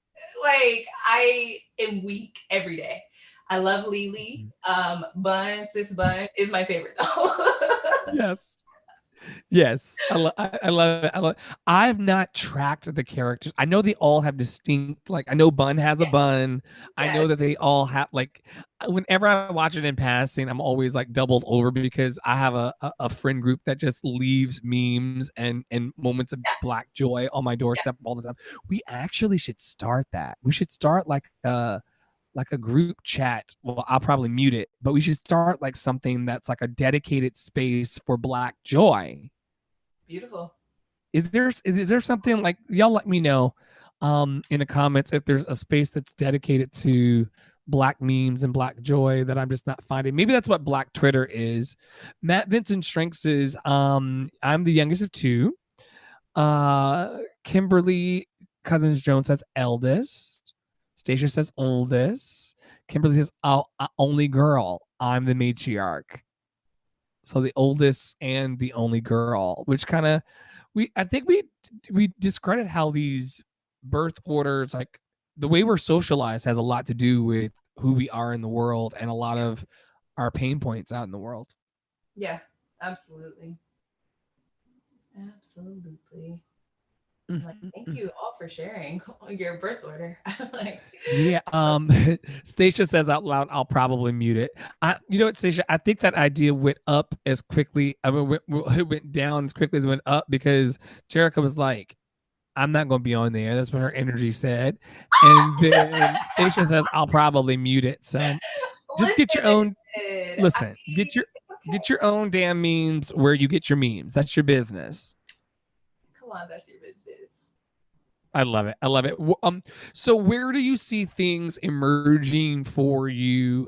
Like, I am weak every day. I love Lily. Bun, Sis Bun is my favorite though. Yes, I love it. I've not tracked the characters. I know they all have distinct, like, I know Bun has a bun. I know that they all have, like, whenever I watch it in passing, I'm always like doubled over because I have a friend group that just leaves memes and moments of Black joy on my doorstep all the time. We actually should start that. We should start like a group chat. Well, I'll probably mute it, but we should start like something that's like a dedicated space for Black joy. Beautiful. Is there something, like, y'all let me know in the comments if there's a space that's dedicated to Black memes and Black joy that I'm just not finding. Maybe that's what Black Twitter is. Matt Vincent Strength says, I'm the youngest of two. Kimberly Cousins Jones says eldest. Stacia says oldest. Kimberly says, only girl. I'm the matriarch. So the oldest and the only girl, which kind of, I think we discredit how these birth orders, like the way we're socialized, has a lot to do with who we are in the world and a lot of our pain points out in the world. Yeah, absolutely. Absolutely. Like, thank you all for sharing your birth order. Like, yeah. Stacia says out loud, I'll probably mute it. You know what, Stacia? I think that idea went up as quickly. I mean, it went down as quickly as it went up because Jerrica was like, I'm not going to be on there. That's what her energy said. And then Stacia says, I'll probably mute it. So just get your own. Listen, get your own damn memes where you get your memes. That's your business. Come on, that's your business. I love it. I love it. So where do you see things emerging for you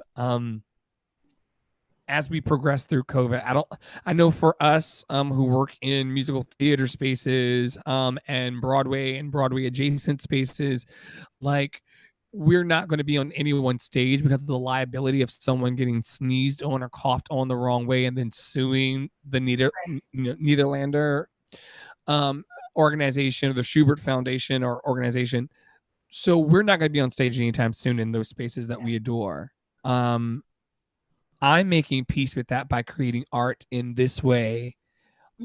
as we progress through COVID? I know for us who work in musical theater spaces and Broadway adjacent spaces, like, we're not going to be on anyone's stage because of the liability of someone getting sneezed on or coughed on the wrong way and then suing the Netherlander organization or the Schubert Foundation or organization. So we're not going to be on stage anytime soon in those spaces that we adore. I'm making peace with that by creating art in this way.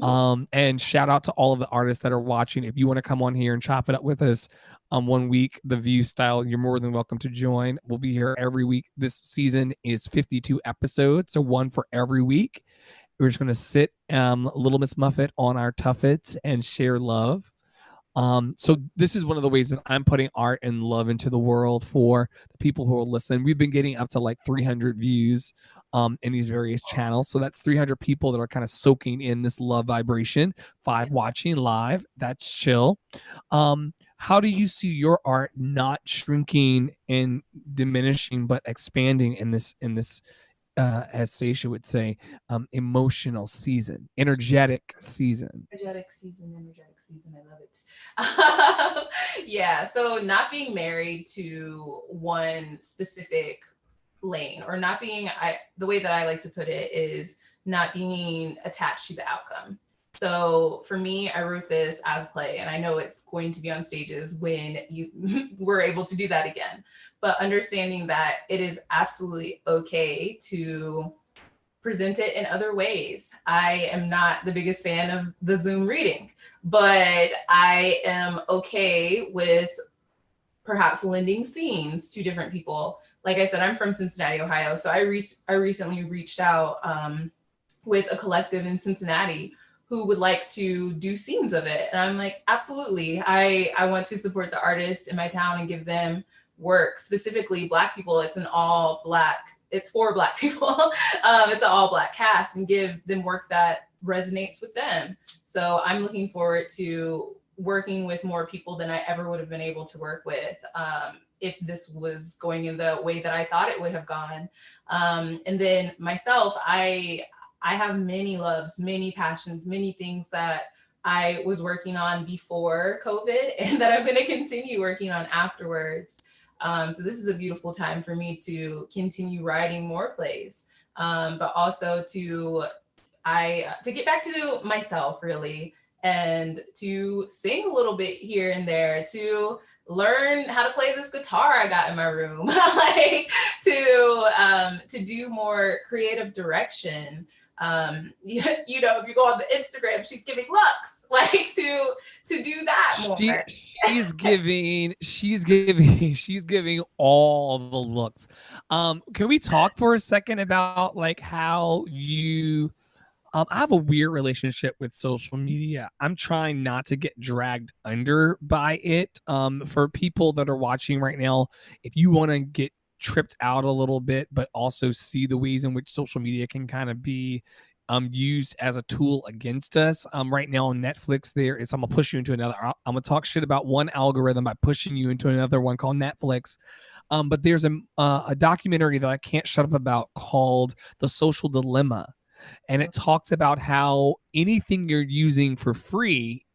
And shout out to all of the artists that are watching. If you want to come on here and chop it up with us 1 week, the View style, you're more than welcome to join. We'll be here every week. This season is 52 episodes, so one for every week. We're just going to sit Little Miss Muffet on our tuffets and share love. So this is one of the ways that I'm putting art and love into the world for the people who will listen. We've been getting up to like 300 views in these various channels. So that's 300 people that are kind of soaking in this love vibration. 5 watching live. That's chill. how do you see your art not shrinking and diminishing, but expanding in this as Stacia would say, emotional season, energetic season? Energetic season, energetic season. I love it. Yeah. So not being married to one specific lane, or not being, the way that I like to put it is not being attached to the outcome. So for me, I wrote this as play, and I know it's going to be on stages when you were able to do that again. But understanding that it is absolutely okay to present it in other ways. I am not the biggest fan of the Zoom reading, but I am okay with perhaps lending scenes to different people. Like I said, I'm from Cincinnati, Ohio. So I recently reached out with a collective in Cincinnati who would like to do scenes of it. And I'm like, absolutely. I want to support the artists in my town and give them work, specifically Black people. It's an all Black, it's for Black people. It's an all Black cast, and give them work that resonates with them. So I'm looking forward to working with more people than I ever would have been able to work with if this was going in the way that I thought it would have gone. And then myself, I have many loves, many passions, many things that I was working on before COVID and that I'm going to continue working on afterwards. So this is a beautiful time for me to continue writing more plays, but also to get back to myself, really, and to sing a little bit here and there, to learn how to play this guitar I got in my room, like to do more creative direction. You know, if you go on the Instagram, she's giving looks, like to do that more. She's giving all the looks. Can we talk for a second about like how you I have a weird relationship with social media. I'm trying not to get dragged under by it. For people that are watching right now, if you want to get tripped out a little bit, but also see the ways in which social media can kind of be used as a tool against us. Right now on Netflix, I'm gonna push you into another. I'm gonna talk shit about one algorithm by pushing you into another one called Netflix. But there's a documentary that I can't shut up about called The Social Dilemma, and it talks about how anything you're using for free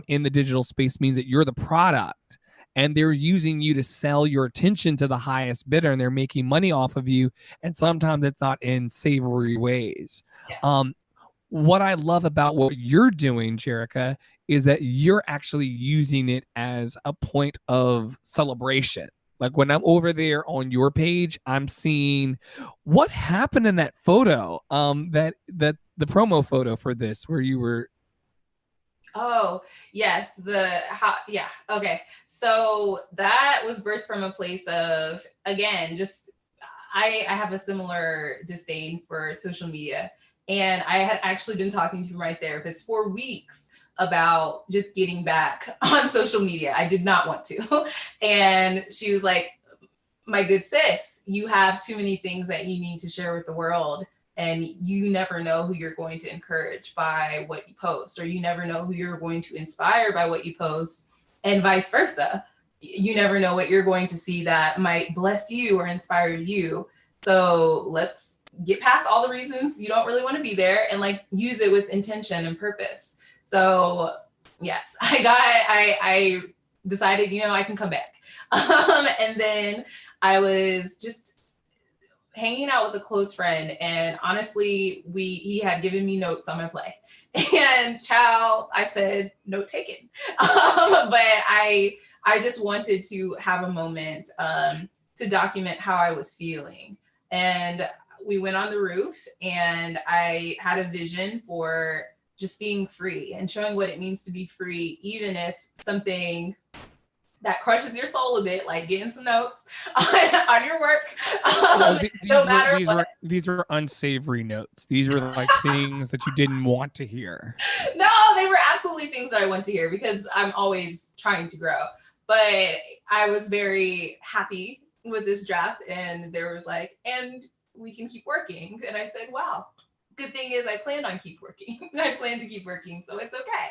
in the digital space means that you're the product, and they're using you to sell your attention to the highest bidder, and they're making money off of you, and sometimes it's not in savory ways. Yeah. What I love about what you're doing, Jerrica, is that you're actually using it as a point of celebration. Like when I'm over there on your page, I'm seeing what happened in that photo, that the promo photo for this, where you were. Oh, yes. Yeah. Okay. So that was birthed from a place of, again, just I have a similar disdain for social media. And I had actually been talking to my therapist for weeks about just getting back on social media. I did not want to. And she was like, my good sis, you have too many things that you need to share with the world. And you never know who you're going to encourage by what you post, or you never know who you're going to inspire by what you post, and vice versa. You never know what you're going to see that might bless you or inspire you. So let's get past all the reasons you don't really want to be there, and like use it with intention and purpose. So yes, I decided, I can come back. And then I was just hanging out with a close friend, and honestly, he had given me notes on my play, and I said, note taken. But I just wanted to have a moment to document how I was feeling. And we went on the roof, and I had a vision for just being free and showing what it means to be free, even if something that crushes your soul a bit, like getting some notes on your work. These were unsavory notes. These were like things that you didn't want to hear. No, they were absolutely things that I want to hear, because I'm always trying to grow. But I was very happy with this draft, and there was like, and we can keep working. And I said, wow, good thing is I plan on keep working. I plan to keep working, so it's okay.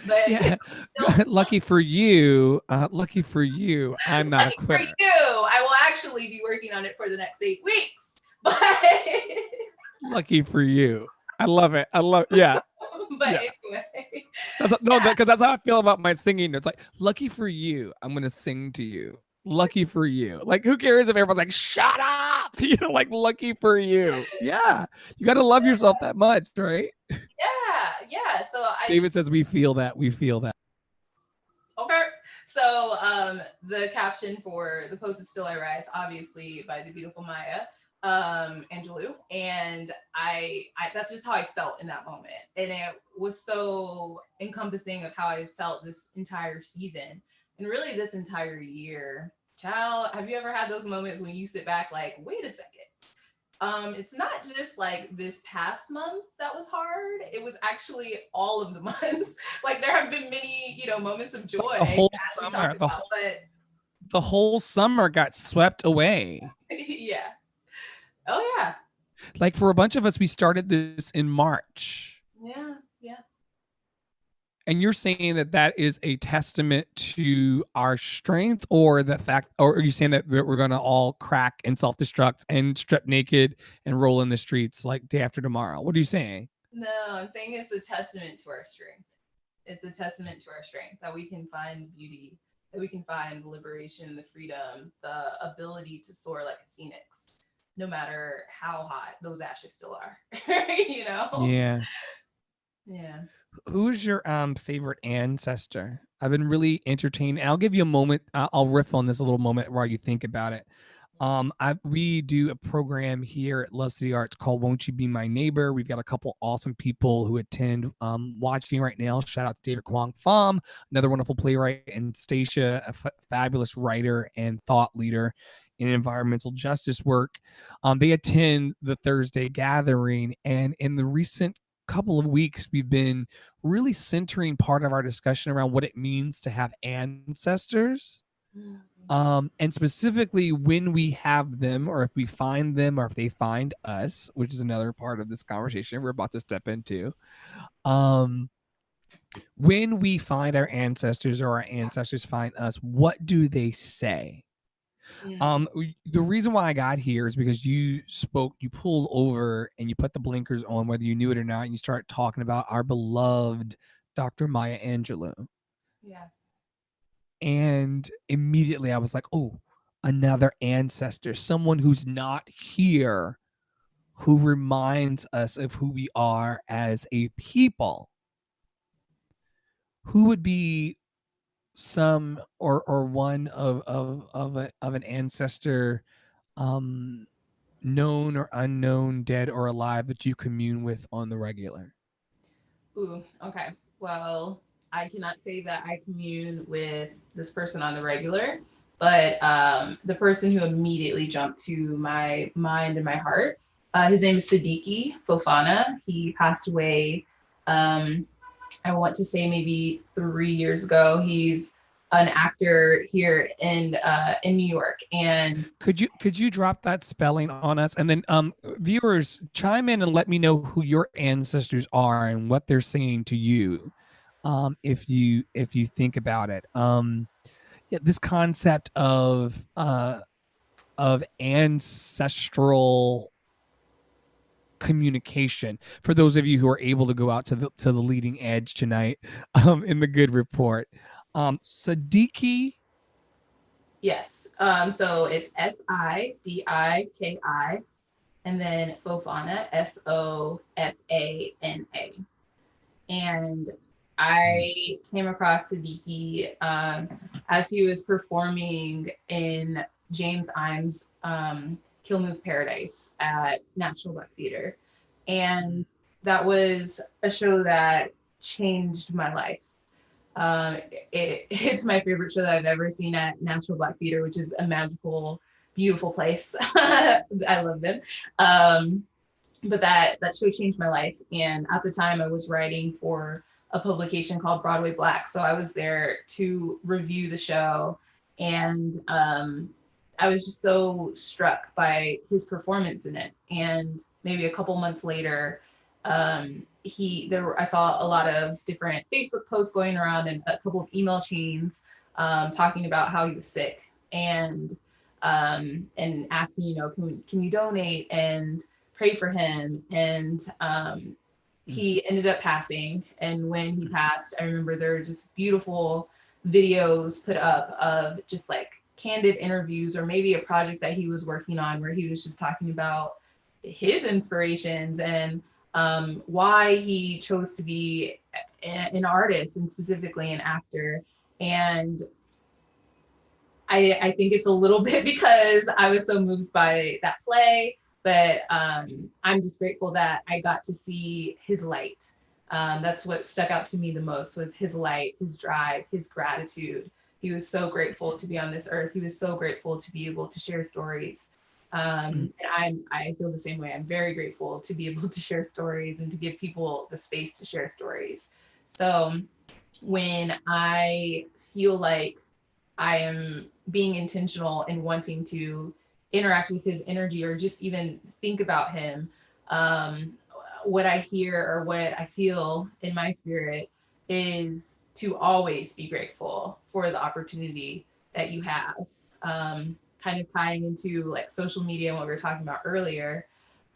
But Yeah. still, Lucky for you. Lucky for you. I'm not a lucky for quitter. you, I will actually be working on it for the next 8 weeks. But Lucky for you. I love it. I love. Yeah. but Yeah. anyway, That's no, because that's how I feel about my singing. It's like, lucky for you, I'm gonna sing to you. Lucky for you. Like, who cares if everyone's like, shut up? You know, like, lucky for you. Yeah, you got to love yourself that much, right? yeah. So I David just says we feel that. We feel that. okay. So the caption for the post is "Still I Rise," obviously by the beautiful Maya Angelou, and I that's just how I felt in that moment, and it was so encompassing of how I felt this entire season and really this entire year. Child, have you ever had those moments when you sit back like, wait a second? It's not just like this past month that was hard. It was actually all of the months. Like there have been many, moments of joy The whole as we summer, talked about, but the whole summer got swept away. yeah. Oh yeah. Like for a bunch of us, we started this in March. Yeah. Yeah. And you're saying that that is a testament to our strength, or the fact, or are you saying that we're going to all crack and self-destruct and strip naked and roll in the streets like day after tomorrow? What are you saying? No, I'm saying it's a testament to our strength. It's a testament to our strength that we can find beauty, that we can find the liberation, the freedom, the ability to soar like a phoenix, no matter how hot those ashes still are. Yeah. Yeah. Who's your favorite ancestor? I've been really entertained. I'll give you a moment. I'll riff on this a little moment while you think about it. We do a program here at Love City Arts called "Won't You Be My Neighbor." We've got a couple awesome people who attend watching right now. Shout out to David Kwong Pham, another wonderful playwright, and Stacia, a fabulous writer and thought leader in environmental justice work. They attend the Thursday gathering, and in the recent couple of weeks, we've been really centering part of our discussion around what it means to have ancestors. And specifically when we have them, or if we find them, or if they find us, which is another part of this conversation we're about to step into. When we find our ancestors, or our ancestors find us, what do they say? The reason why I got here is because you pulled over and you put the blinkers on, whether you knew it or not, and you start talking about our beloved Dr. Maya Angelou. Yeah. And immediately I was like, oh, another ancestor, someone who's not here, who reminds us of who we are as a people. Who would be some or one of an ancestor, known or unknown, dead or alive, that you commune with on the regular? Ooh, okay. Well, I cannot say that I commune with this person on the regular, but the person who immediately jumped to my mind and my heart, his name is Siddiqui Fofana. He passed away, I want to say maybe 3 years ago. He's an actor here in New York, and Could you drop that spelling on us, and then viewers chime in and let me know who your ancestors are and what they're saying to you, if you think about it. Yeah, this concept of ancestral communication, for those of you who are able to go out to the leading edge tonight, in the good report. Siddiqui. yes, so it's Sidiki, and then Fofana, Fofana. And I came across Siddiqui as he was performing in James Imes' Kill Move Paradise at National Black Theater. And that was a show that changed my life. It's my favorite show that I've ever seen at National Black Theater, which is a magical, beautiful place. I love them. But that show changed my life. And at the time I was writing for a publication called Broadway Black. So I was there to review the show. And I was just so struck by his performance in it. And maybe a couple months later, I saw a lot of different Facebook posts going around and a couple of email chains talking about how he was sick and asking, can you donate and pray for him? And he ended up passing. And when he passed, I remember there were just beautiful videos put up of just like candid interviews, or maybe a project that he was working on where he was just talking about his inspirations and why he chose to be an artist and specifically an actor. And I think it's a little bit because I was so moved by that play, but I'm just grateful that I got to see his light. That's what stuck out to me the most, was his light, his drive, his gratitude. He was so grateful to be on this earth. He was so grateful to be able to share stories. And I feel the same way. I'm very grateful to be able to share stories and to give people the space to share stories. So when I feel like I am being intentional and wanting to interact with his energy or just even think about him, um, what I hear or what I feel in my spirit is to always be grateful for the opportunity that you have. Kind of tying into like social media and what we were talking about earlier,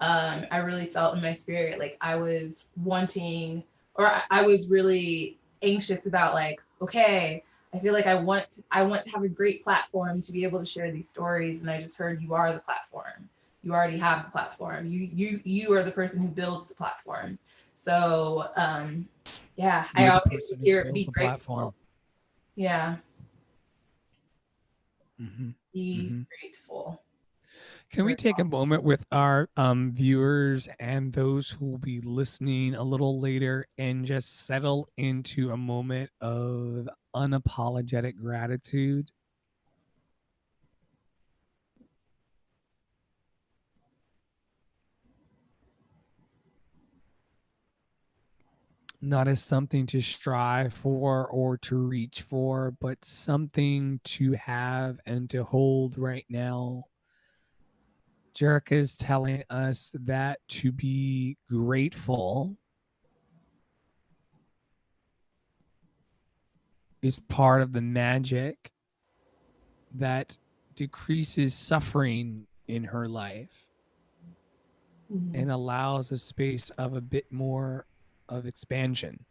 I really felt in my spirit like I was wanting, or I was really anxious about like, okay, I feel like I want to have a great platform to be able to share these stories. And I just heard you are the platform. You already have the platform. You are the person who builds the platform. So yeah, I You're the always person just who hear builds be the grateful. platform. Yeah, Mm-hmm. be Mm-hmm. grateful. Can we For take a moment with our viewers and those who will be listening a little later and just settle into a moment of unapologetic gratitude? Not as something to strive for or to reach for, but something to have and to hold right now. Jerrica is telling us that to be grateful is part of the magic that decreases suffering in her life Mhm. and allows a space of a bit more of expansion.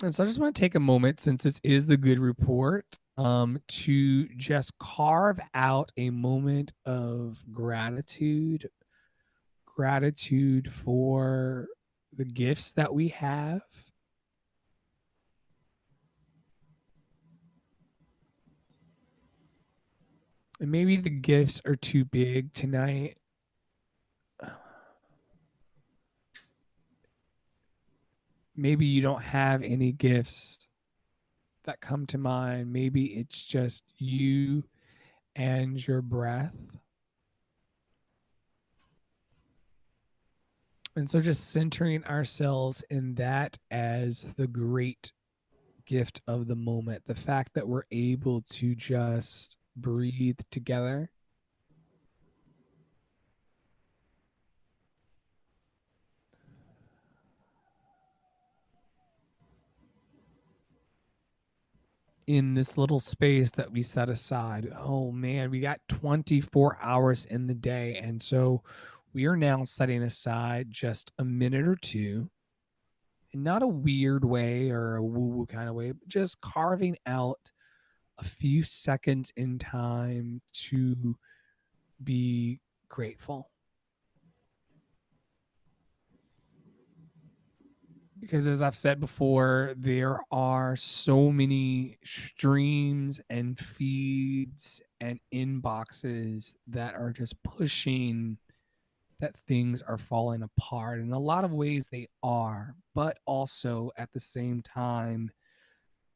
And so I just want to take a moment, since this is the good report, to just carve out a moment of gratitude for the gifts that we have. And maybe the gifts are too big tonight. Maybe you don't have any gifts that come to mind. Maybe it's just you and your breath. And so just centering ourselves in that as the great gift of the moment, the fact that we're able to just breathe together. In this little space that we set aside. Oh man, we got 24 hours in the day. And so we are now setting aside just a minute or two, in not a weird way or a woo woo kind of way, but just carving out a few seconds in time to be grateful. Because as I've said before, there are so many streams and feeds and inboxes that are just pushing that things are falling apart. In a lot of ways, they are, but also at the same time,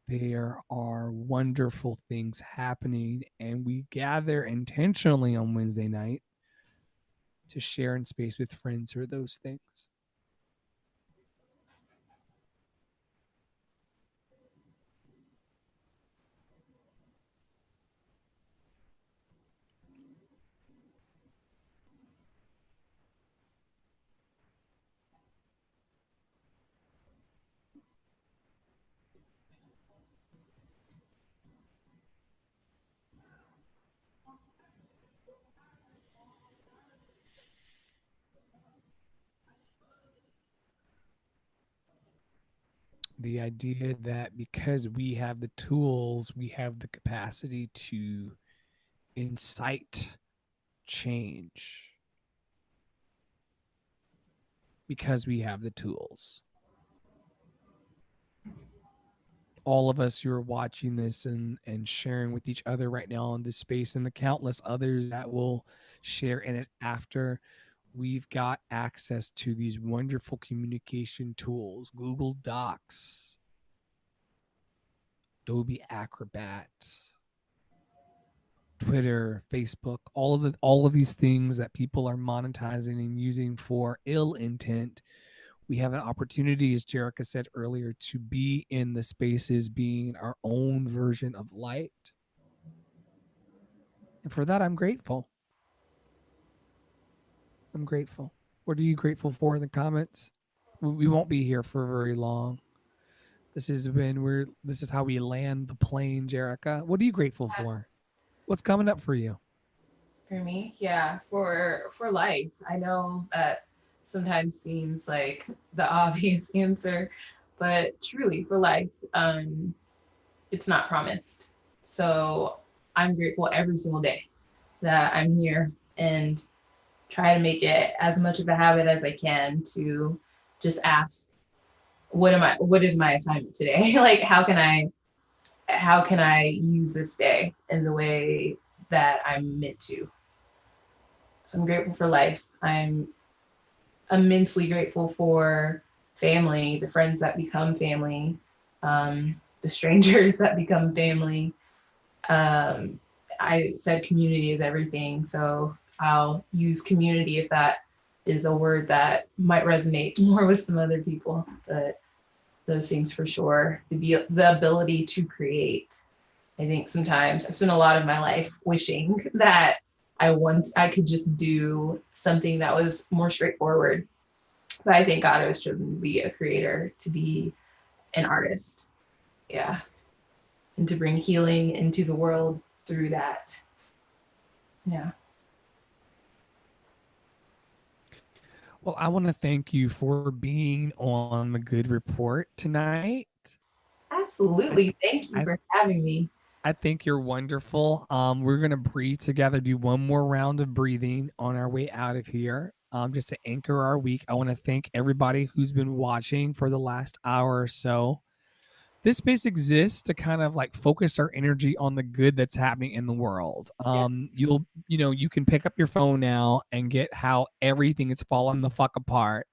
there are wonderful things happening. And we gather intentionally on Wednesday night to share in space with friends who are those things. The idea that because we have the tools, we have the capacity to incite change because we have the tools. All of us who are watching this and sharing with each other right now in this space, and the countless others that will share in it after, we've got access to these wonderful communication tools: Google Docs, Adobe Acrobat, Twitter, Facebook, all of these things that people are monetizing and using for ill intent. We have an opportunity, as Jerrica said earlier, to be in the spaces being our own version of light. And for that, I'm grateful. I'm grateful. What are you grateful for in the comments? We won't be here for very long. This is how we land the plane, Jerrica. What are you grateful for? What's coming up for you? For me, yeah, for life. I know that sometimes seems like the obvious answer, but truly for life, it's not promised. So I'm grateful every single day that I'm here and try to make it as much of a habit as I can to just ask, what is my assignment today? Like how can I use this day in the way that I'm meant to? So I'm grateful for life. I'm immensely grateful for family, the friends that become family, the strangers that become family. Um, I said community is everything, so I'll use community if that is a word that might resonate more with some other people. But those things for sure. The ability to create. I think sometimes I spend a lot of my life wishing that I could just do something that was more straightforward. But I thank God I was chosen to be a creator, to be an artist. Yeah. And to bring healing into the world through that. Yeah. Well, I want to thank you for being on the Good Report tonight. I, Absolutely. Thank you I, for having me. I think you're wonderful. We're gonna breathe together, do one more round of breathing on our way out of here. Just to anchor our week. I want to thank everybody who's been watching for the last hour or so. This space exists to kind of like focus our energy on the good that's happening in the world. Yeah. You can pick up your phone now and get how everything is falling the fuck apart.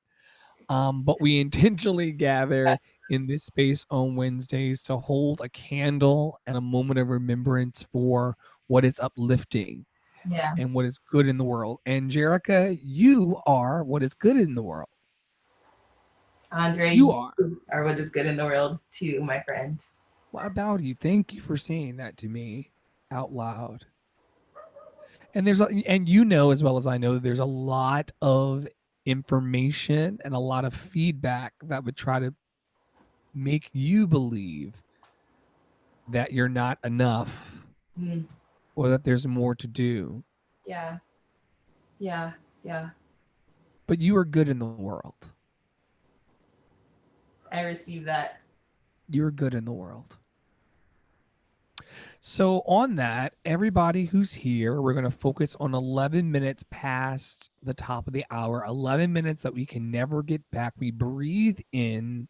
But we intentionally gather in this space on Wednesdays to hold a candle and a moment of remembrance for what is uplifting Yeah. and what is good in the world. And Jerrica, you are what is good in the world. Andre, You you are. are what is good in the world too, my friend. What about you? Thank you for saying that to me out loud. And you know as well as I know that there's a lot of information and a lot of feedback that would try to make you believe that you're not enough Mm, or that there's more to do. yeah. Yeah. Yeah. But you are good in the world. I received that. You're good in the world. So, on that, everybody who's here, we're going to focus on 11 minutes past the top of the hour, 11 minutes that we can never get back. We breathe in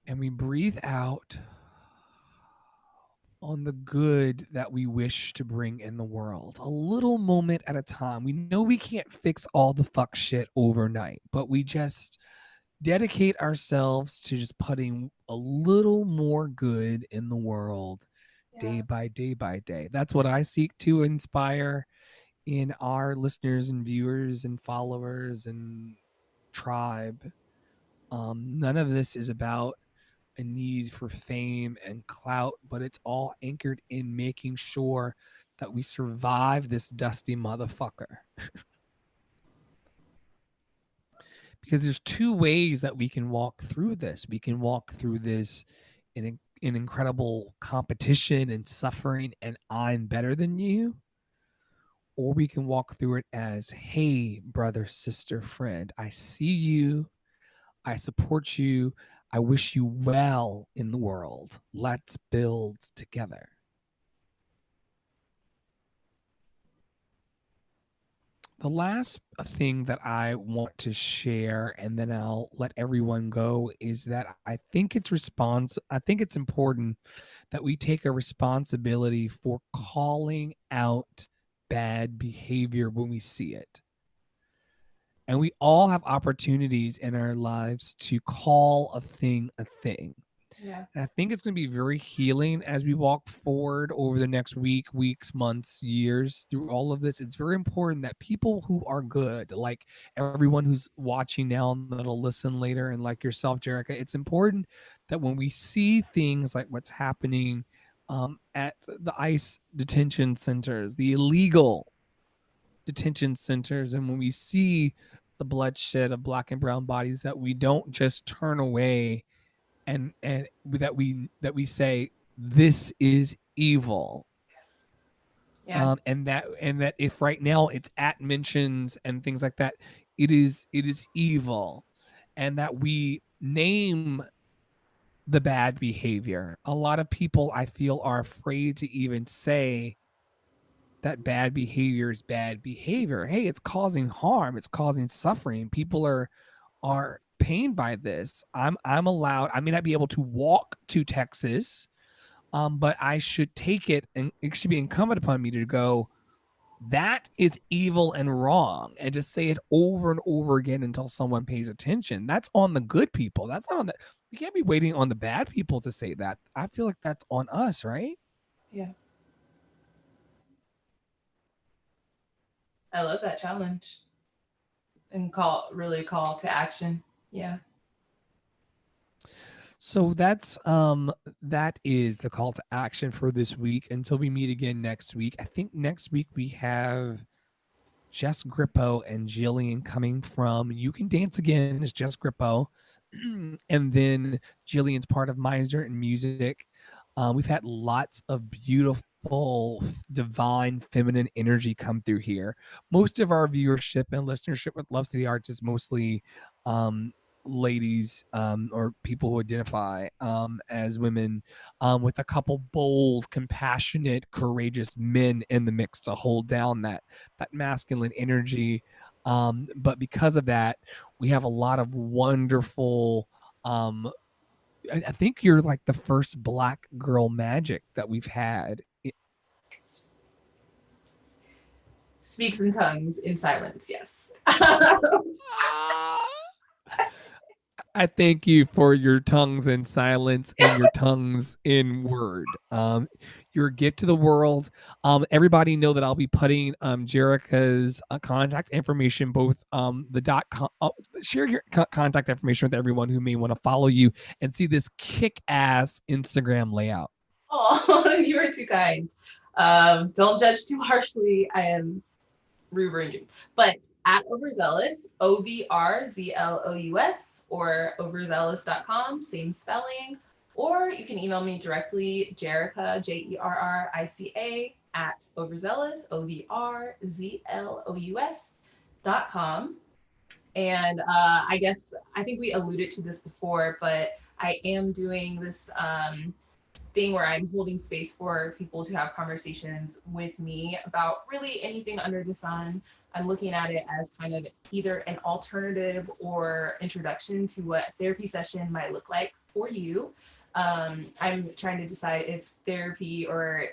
and we breathe out on the good that we wish to bring in the world, a little moment at a time. We know we can't fix all the fuck shit overnight, but we just dedicate ourselves to just putting a little more good in the world day Yeah. by day by day. That's what I seek to inspire in our listeners and viewers and followers and tribe. None of this is about a need for fame and clout, but it's all anchored in making sure that we survive this dusty motherfucker. Because there's two ways that we can walk through this. We can walk through this in incredible competition and suffering, and I'm better than you. Or we can walk through it as, hey, brother, sister, friend, I see you. I support you. I wish you well in the world. Let's build together. The last thing that I want to share, and then I'll let everyone go, is that I think it's important that we take a responsibility for calling out bad behavior when we see it. And we all have opportunities in our lives to call a thing a thing. Yeah. And I think it's going to be very healing as we walk forward over the next weeks, months, years through all of this. It's very important that people who are good, like everyone who's watching now and that'll listen later, and like yourself, Jerrica, it's important that when we see things like what's happening at the ICE detention centers, the illegal detention centers, and when we see the bloodshed of Black and brown bodies, that we don't just turn away and that we say this is evil. Yeah. And that if right now it's at mentions and things like that, it is evil, and that we name the bad behavior. A lot of people, I feel, are afraid to even say that bad behavior is bad behavior. Hey, it's causing harm, it's causing suffering. People are pained by this. I'm allowed. I may not be able to walk to Texas, but I should take it, and it should be incumbent upon me to go, that is evil and wrong, and to say it over and over again until someone pays attention. That's on the good people. That's not on the. We can't be waiting on the bad people to say that. I feel like that's on us, right? Yeah. I love that challenge and really call to action. Yeah. So that is the call to action for this week until we meet again next week. I think next week we have Jess Grippo and Jillian coming from You Can Dance Again is Jess Grippo. And then Jillian's part of Minder and Music. We've had lots of beautiful, divine, feminine energy come through here. Most of our viewership and listenership with Love City Arts is mostly ladies or people who identify as women, with a couple bold, compassionate, courageous men in the mix to hold down that masculine energy. But because of that, we have a lot of wonderful. I think you're like the first Black girl magic that we've had. Speaks in tongues in silence. Yes. I thank you for your tongues in silence and your tongues in word. You're a gift to the world. Everybody know that I'll be putting Jerrica's contact information, both the .com. Share your contact information with everyone who may want to follow you and see this kick-ass Instagram layout. Oh, you are too kind. Don't judge too harshly. I am ranging, but at Overzealous, OVRZLOUS, or overzealous.com, same spelling, or you can email me directly, Jerrica, JERRICA, at Overzealous, OVRZLOUS.com. And I think we alluded to this before, but I am doing this thing where I'm holding space for people to have conversations with me about really anything under the sun. I'm looking at it as kind of either an alternative or introduction to what a therapy session might look like for you. I'm trying to decide if therapy or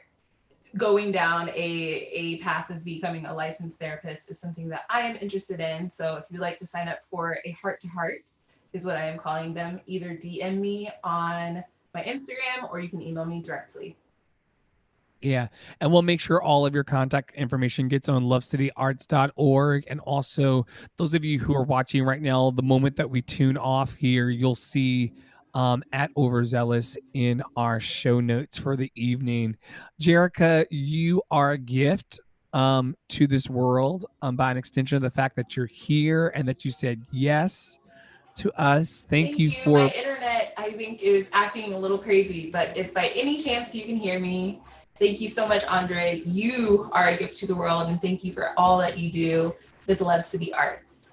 going down a path of becoming a licensed therapist is something that I am interested in. So if you'd like to sign up for a heart-to-heart, is what I am calling them, either DM me on my Instagram, or you can email me directly. Yeah. And we'll make sure all of your contact information gets on lovecityarts.org. And also, those of you who are watching right now, the moment that we tune off here, you'll see at Overzealous in our show notes for the evening. Jerrica, you are a gift to this world by an extension of the fact that you're here and that you said yes to us. Thank you for my internet, I think, is acting a little crazy, but if by any chance you can hear me, thank you so much, Andre. You are a gift to the world, and thank you for all that you do with Love City Arts.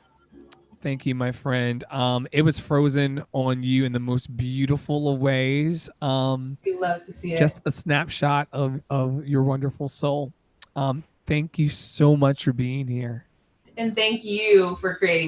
Thank you, my friend. It was frozen on you in the most beautiful of ways. We love to see it. Just a snapshot of your wonderful soul. Thank you so much for being here. And thank you for creating